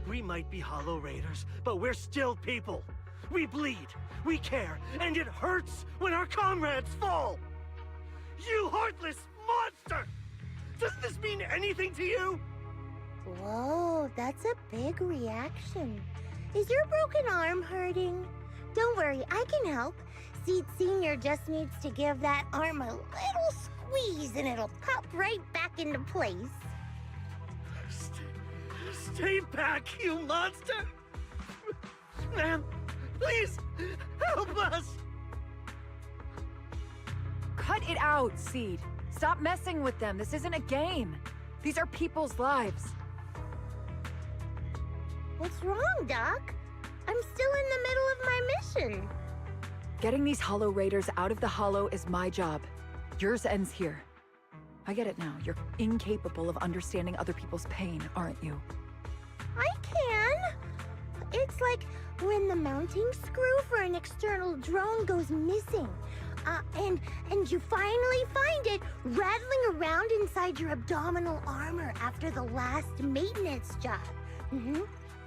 We might be Hollow Raiders, but we're still people. We bleed, we care, and it hurts when our comrades fall! You heartless monster! Does this mean anything to you? Whoa, that's a big reaction. Is your broken arm hurting? Don't worry, I can help. Seed Senior just needs to give that arm a little squeeze and it'll pop right back into place. Stay back, you monster! Ma'am, please, help us! Cut it out, Seed. Stop messing with them. This isn't a game. These are people's lives. What's wrong, Doc? I'm still in the middle of my mission. Getting these Hollow Raiders out of the Hollow is my job. Yours ends here. I get it now. You're incapable of understanding other people's pain, aren't you? I can. It's like when the mounting screw for an external drone goes missing. And you finally find it rattling around inside your abdominal armor after the last maintenance job. Mm-hmm.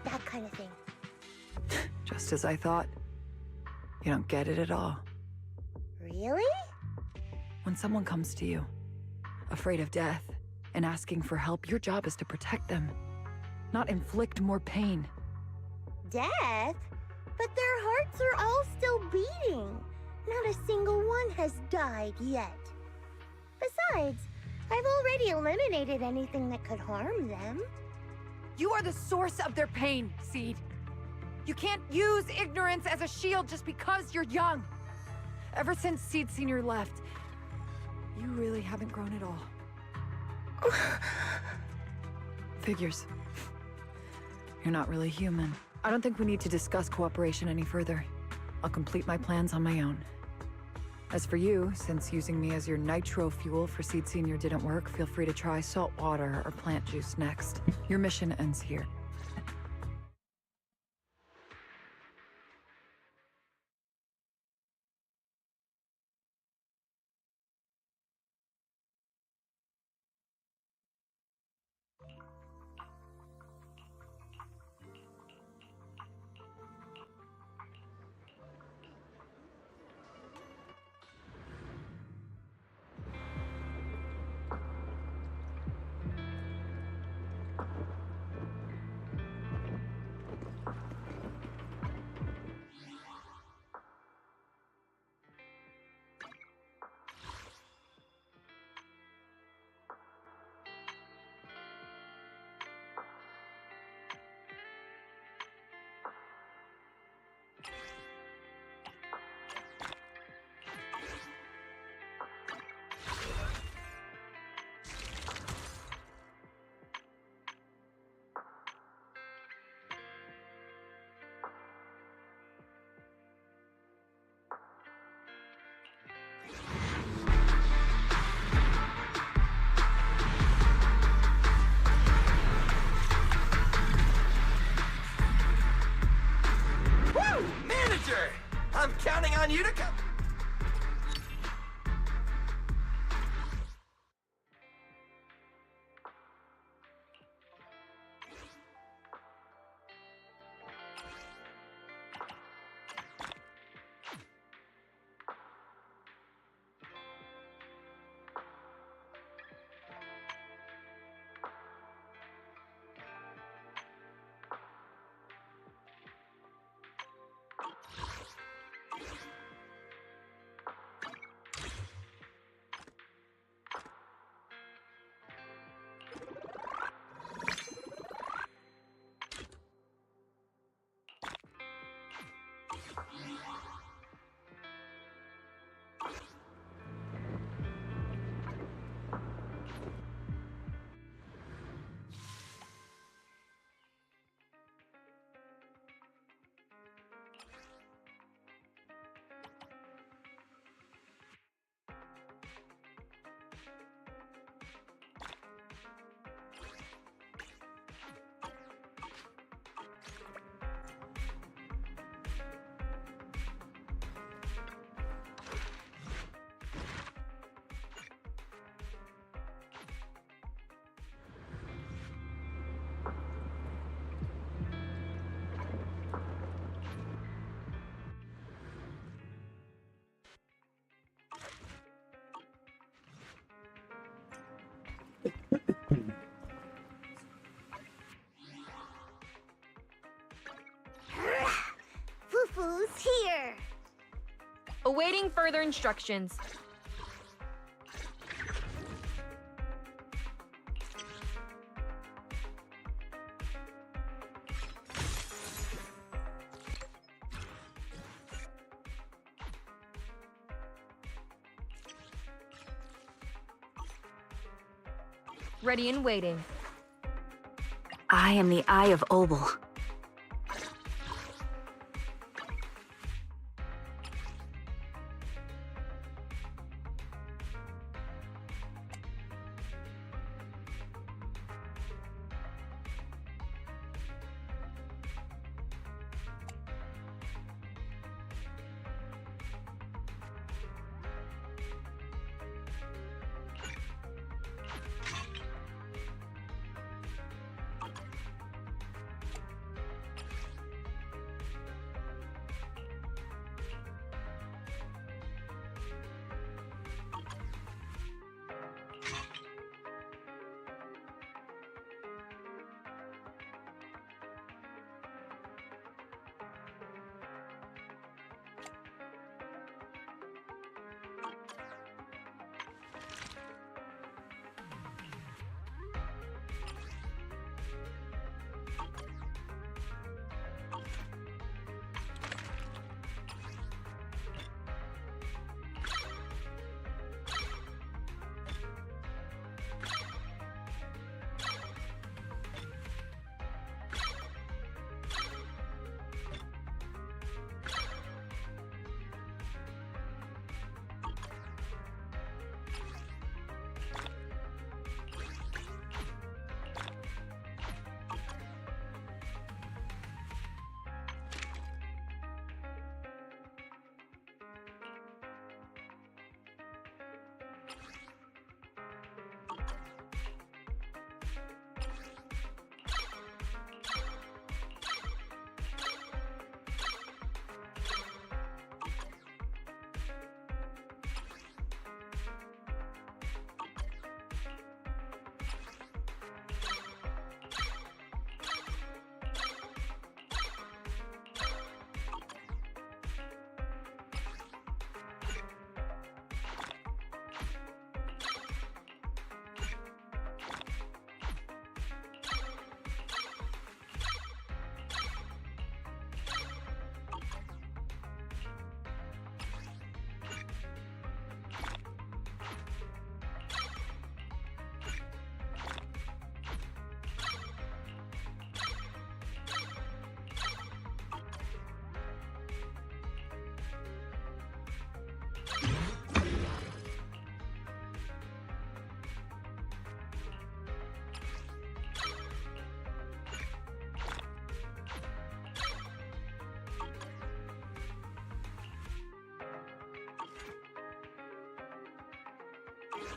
That kind of thing. Just as I thought. You don't get it at all. Really? When someone comes to you, afraid of death, and asking for help, your job is to protect them, not inflict more pain. Death? But their hearts are all still beating. Not a single one has died yet. Besides, I've already eliminated anything that could harm them. You are the source of their pain, Seed. You can't use ignorance as a shield just because you're young. Ever since Seed Senior left, you really haven't grown at all. Figures. You're not really human. I don't think we need to discuss cooperation any further. I'll complete my plans on my own. As for you, since using me as your nitro fuel for Seed Senior didn't work, feel free to try salt water or plant juice next. Your mission ends here. Woo! Manager! I'm counting on you to come. Fufu's here. Awaiting further instructions. Ready and waiting. I am the Eye of Obel.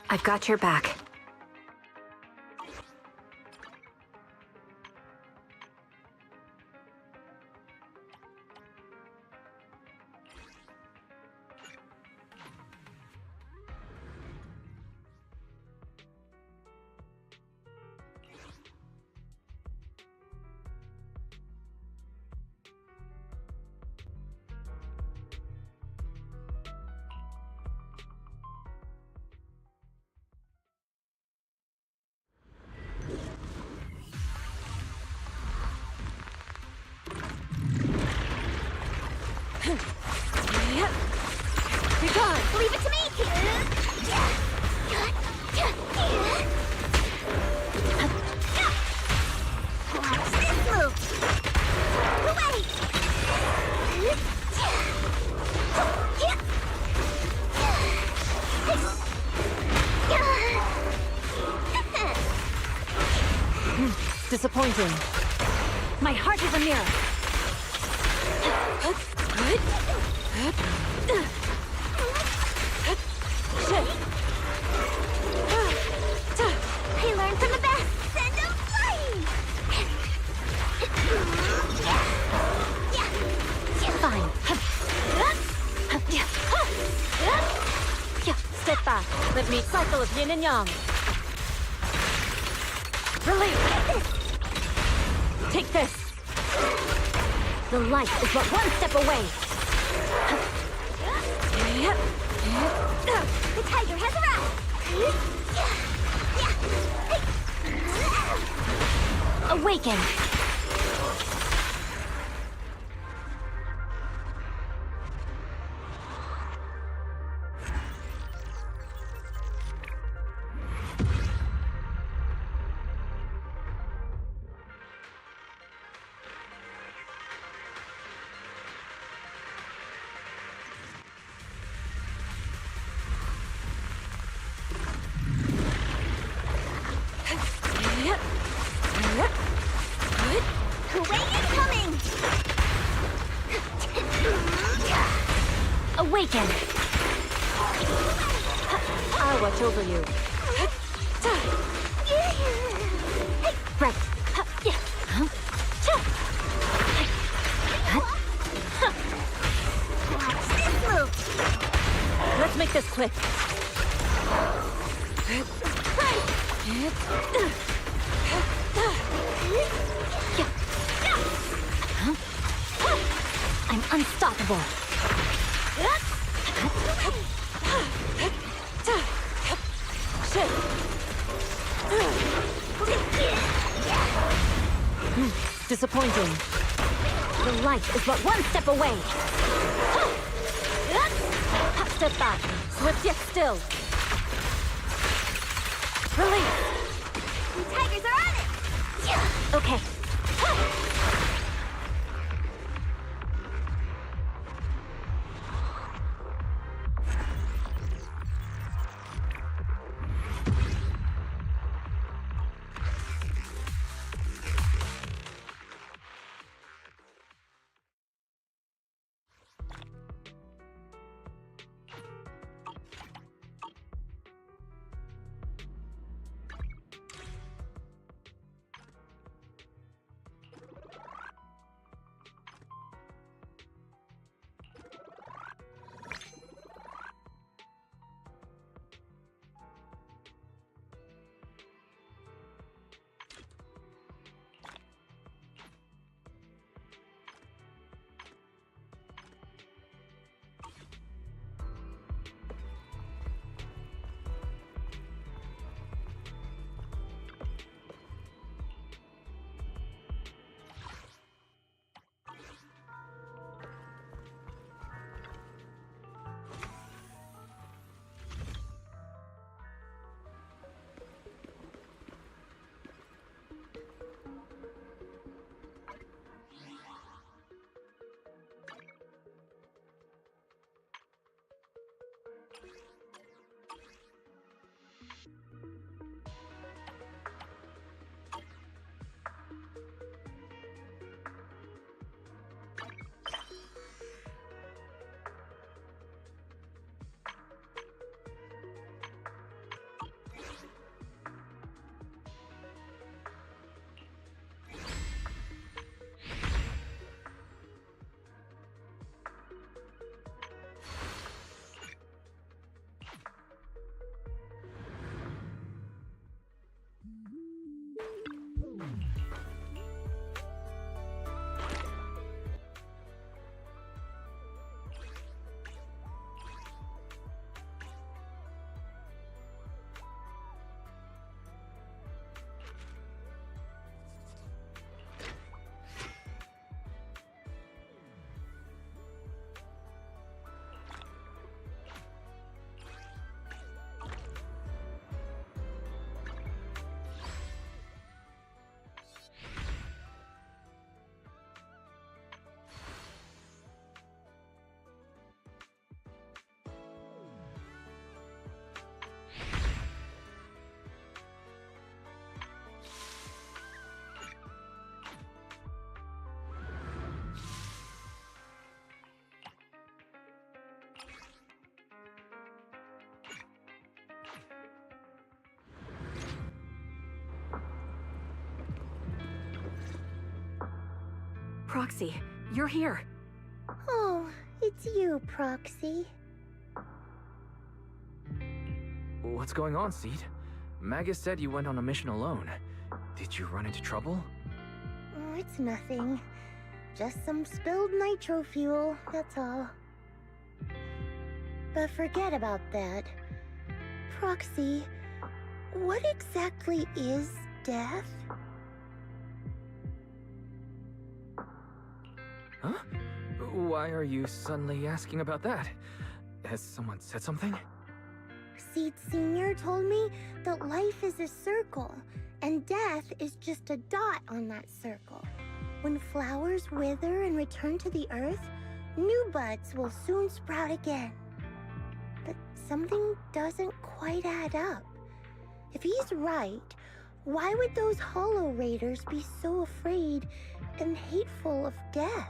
I've got your back. You're gone. Leave it to me. Watch this move. Away. Disappointing. My heart is a mirror. I learned from the best. Send them flying. Fine. Step back. Let me cycle of yin and yang. Release. Take this. The light is but one step away. The tiger has arrived. Awaken. Awaken! I'll watch over you. Right. Watch this move. Let's make this quick. I'm unstoppable. Disappointing. The light is but one step away. Step back. Swift yet still. Release. The tigers are on it. Okay. Proxy, you're here. Oh, it's you, Proxy. What's going on, Seed? Magus said you went on a mission alone. Did you run into trouble? Oh, it's nothing. Just some spilled nitro fuel, that's all. But forget about that. Proxy, what exactly is death? Huh? Why are you suddenly asking about that? Has someone said something? Seed Senior told me that life is a circle, and death is just a dot on that circle. When flowers wither and return to the earth, new buds will soon sprout again. But something doesn't quite add up. If he's right, why would those Hollow Raiders be so afraid and hateful of death?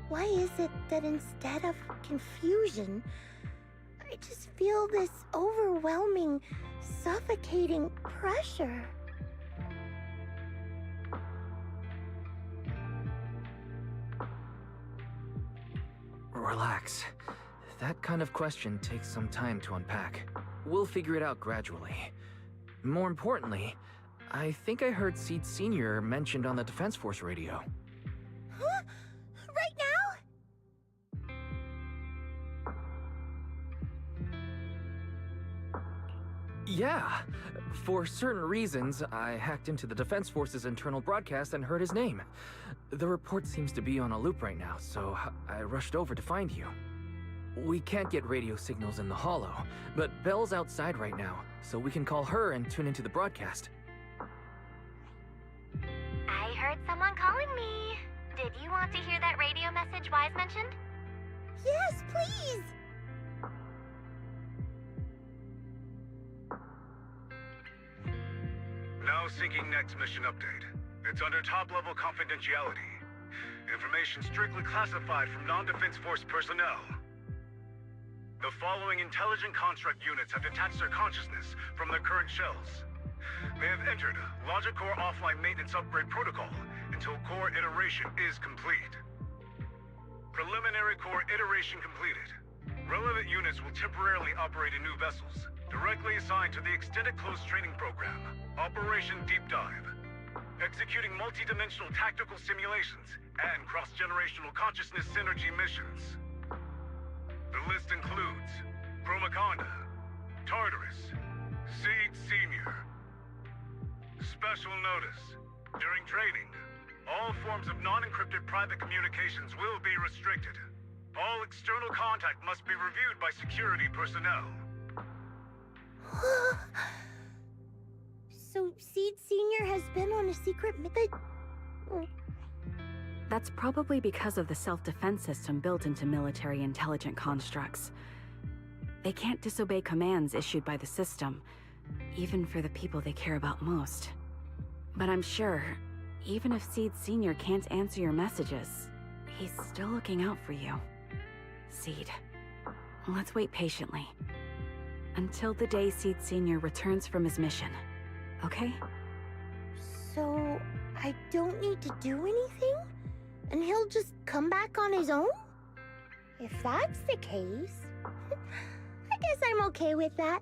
Why is it that instead of confusion, I just feel this overwhelming, suffocating pressure? Relax. That kind of question takes some time to unpack. We'll figure it out gradually. More importantly, I think I heard Seed Senior mentioned on the Defense Force radio. Huh? Right now? Yeah. For certain reasons, I hacked into the Defense Force's internal broadcast and heard his name. The report seems to be on a loop right now, so I rushed over to find you. We can't get radio signals in the Hollow, but Belle's outside right now, so we can call her and tune into the broadcast. I heard someone calling me. Did you want to hear that radio message Wise mentioned? Yes, please! Now syncing next mission update. It's under top-level confidentiality. Information strictly classified from non-Defense Force personnel. The following intelligent construct units have detached their consciousness from their current shells. They have entered Logic Core offline maintenance upgrade protocol until core iteration is complete. Preliminary core iteration completed. Relevant units will temporarily operate in new vessels, directly assigned to the Extended Close Training Program, Operation Deep Dive, executing multi-dimensional tactical simulations and cross-generational consciousness synergy missions. The list includes Chromaconda, Tartarus, Seed Senior. Special notice: during training, all forms of non-encrypted private communications will be restricted. All external contact must be reviewed by security personnel. So Seed Senior has been on a secret mission? That's probably because of the self-defense system built into military intelligent constructs. They can't disobey commands issued by the system, even for the people they care about most. But I'm sure, even if Seed Senior can't answer your messages, he's still looking out for you. Seed, let's wait patiently. Until the day Seed Senior returns from his mission, okay? So, I don't need to do anything? And he'll just come back on his own? If that's the case, I guess I'm okay with that.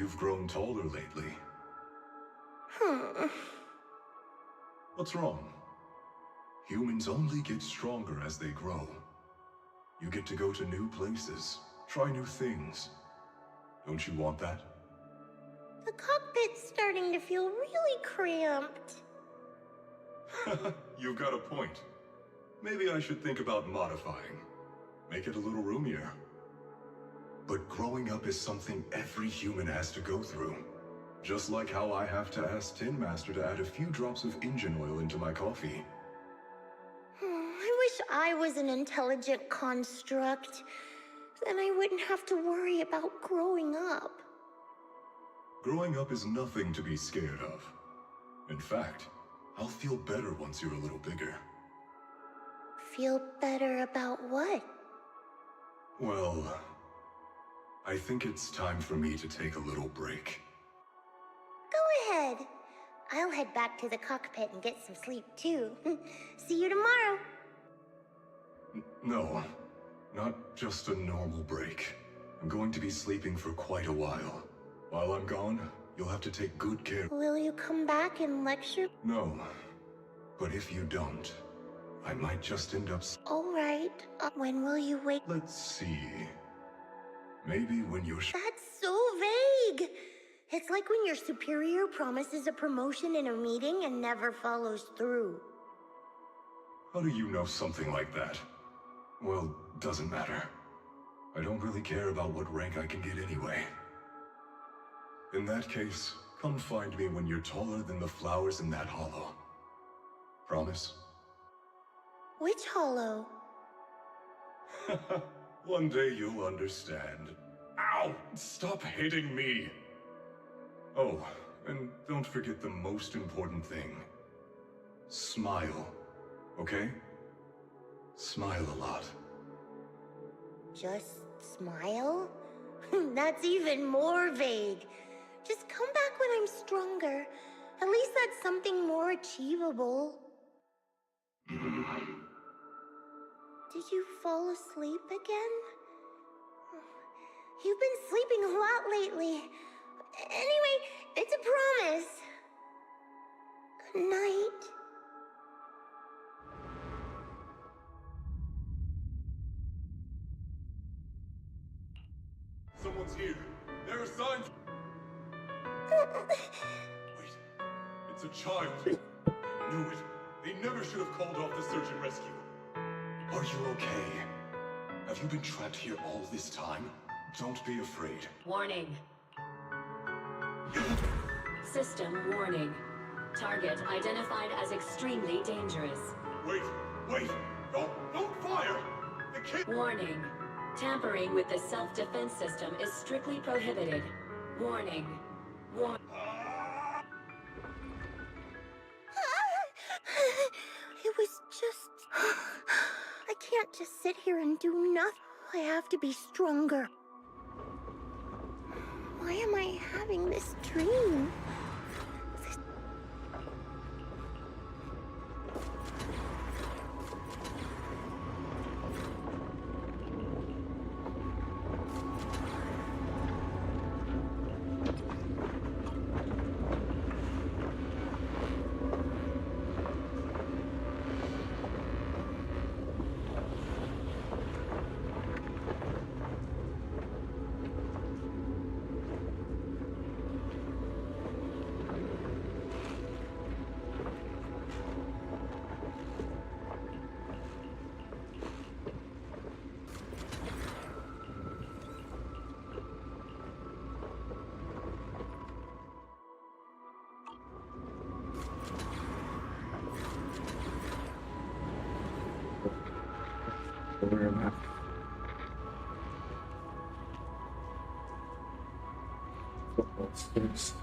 you've grown taller lately. What's wrong? Humans only get stronger as they grow. You get to go to new places, try new things. Don't you want that? The cockpit's starting to feel really cramped. You've got a point. Maybe I should think about modifying. Make it a little roomier. But growing up is something every human has to go through. Just like how I have to ask Tin Master to add a few drops of engine oil into my coffee. I wish I was an intelligent construct. Then I wouldn't have to worry about growing up. Growing up is nothing to be scared of. In fact, I'll feel better once you're a little bigger. Feel better about what? Well, I think it's time for me to take a little break. Go ahead. I'll head back to the cockpit and get some sleep too. See you tomorrow. No, not just a normal break. I'm going to be sleeping for quite a while. While I'm gone, you'll have to take good care. Will you come back and lecture? No, but if you don't, I might just end up... All right. When will you wake? Let's see. Maybe when you're... That's so vague. It's like when your superior promises a promotion in a meeting and never follows through. How do you know something like that? Well, doesn't matter. I don't really care about what rank I can get anyway. In that case, come find me when you're taller than the flowers in that hollow. Promise? Which hollow? One day you'll understand. Ow! Stop hitting me! Oh, and don't forget the most important thing. Smile, okay? Smile a lot. Just smile? That's even more vague. Just come back when I'm stronger. At least that's something more achievable. Did you fall asleep again? You've been sleeping a lot lately. Anyway, it's a promise. Good night. Someone's here. There are signs. Wait, it's a child. I knew it. They never should have called off the search and rescue. Are you okay? Have you been trapped here all this time? Don't be afraid. Warning. System warning. Target identified as extremely dangerous. Wait! Don't fire! The kid... Warning. Tampering with the self-defense system is strictly prohibited. Warning. It was just... I can't just sit here and do nothing. I have to be stronger. Why am I having this dream? Where am I? Football sticks.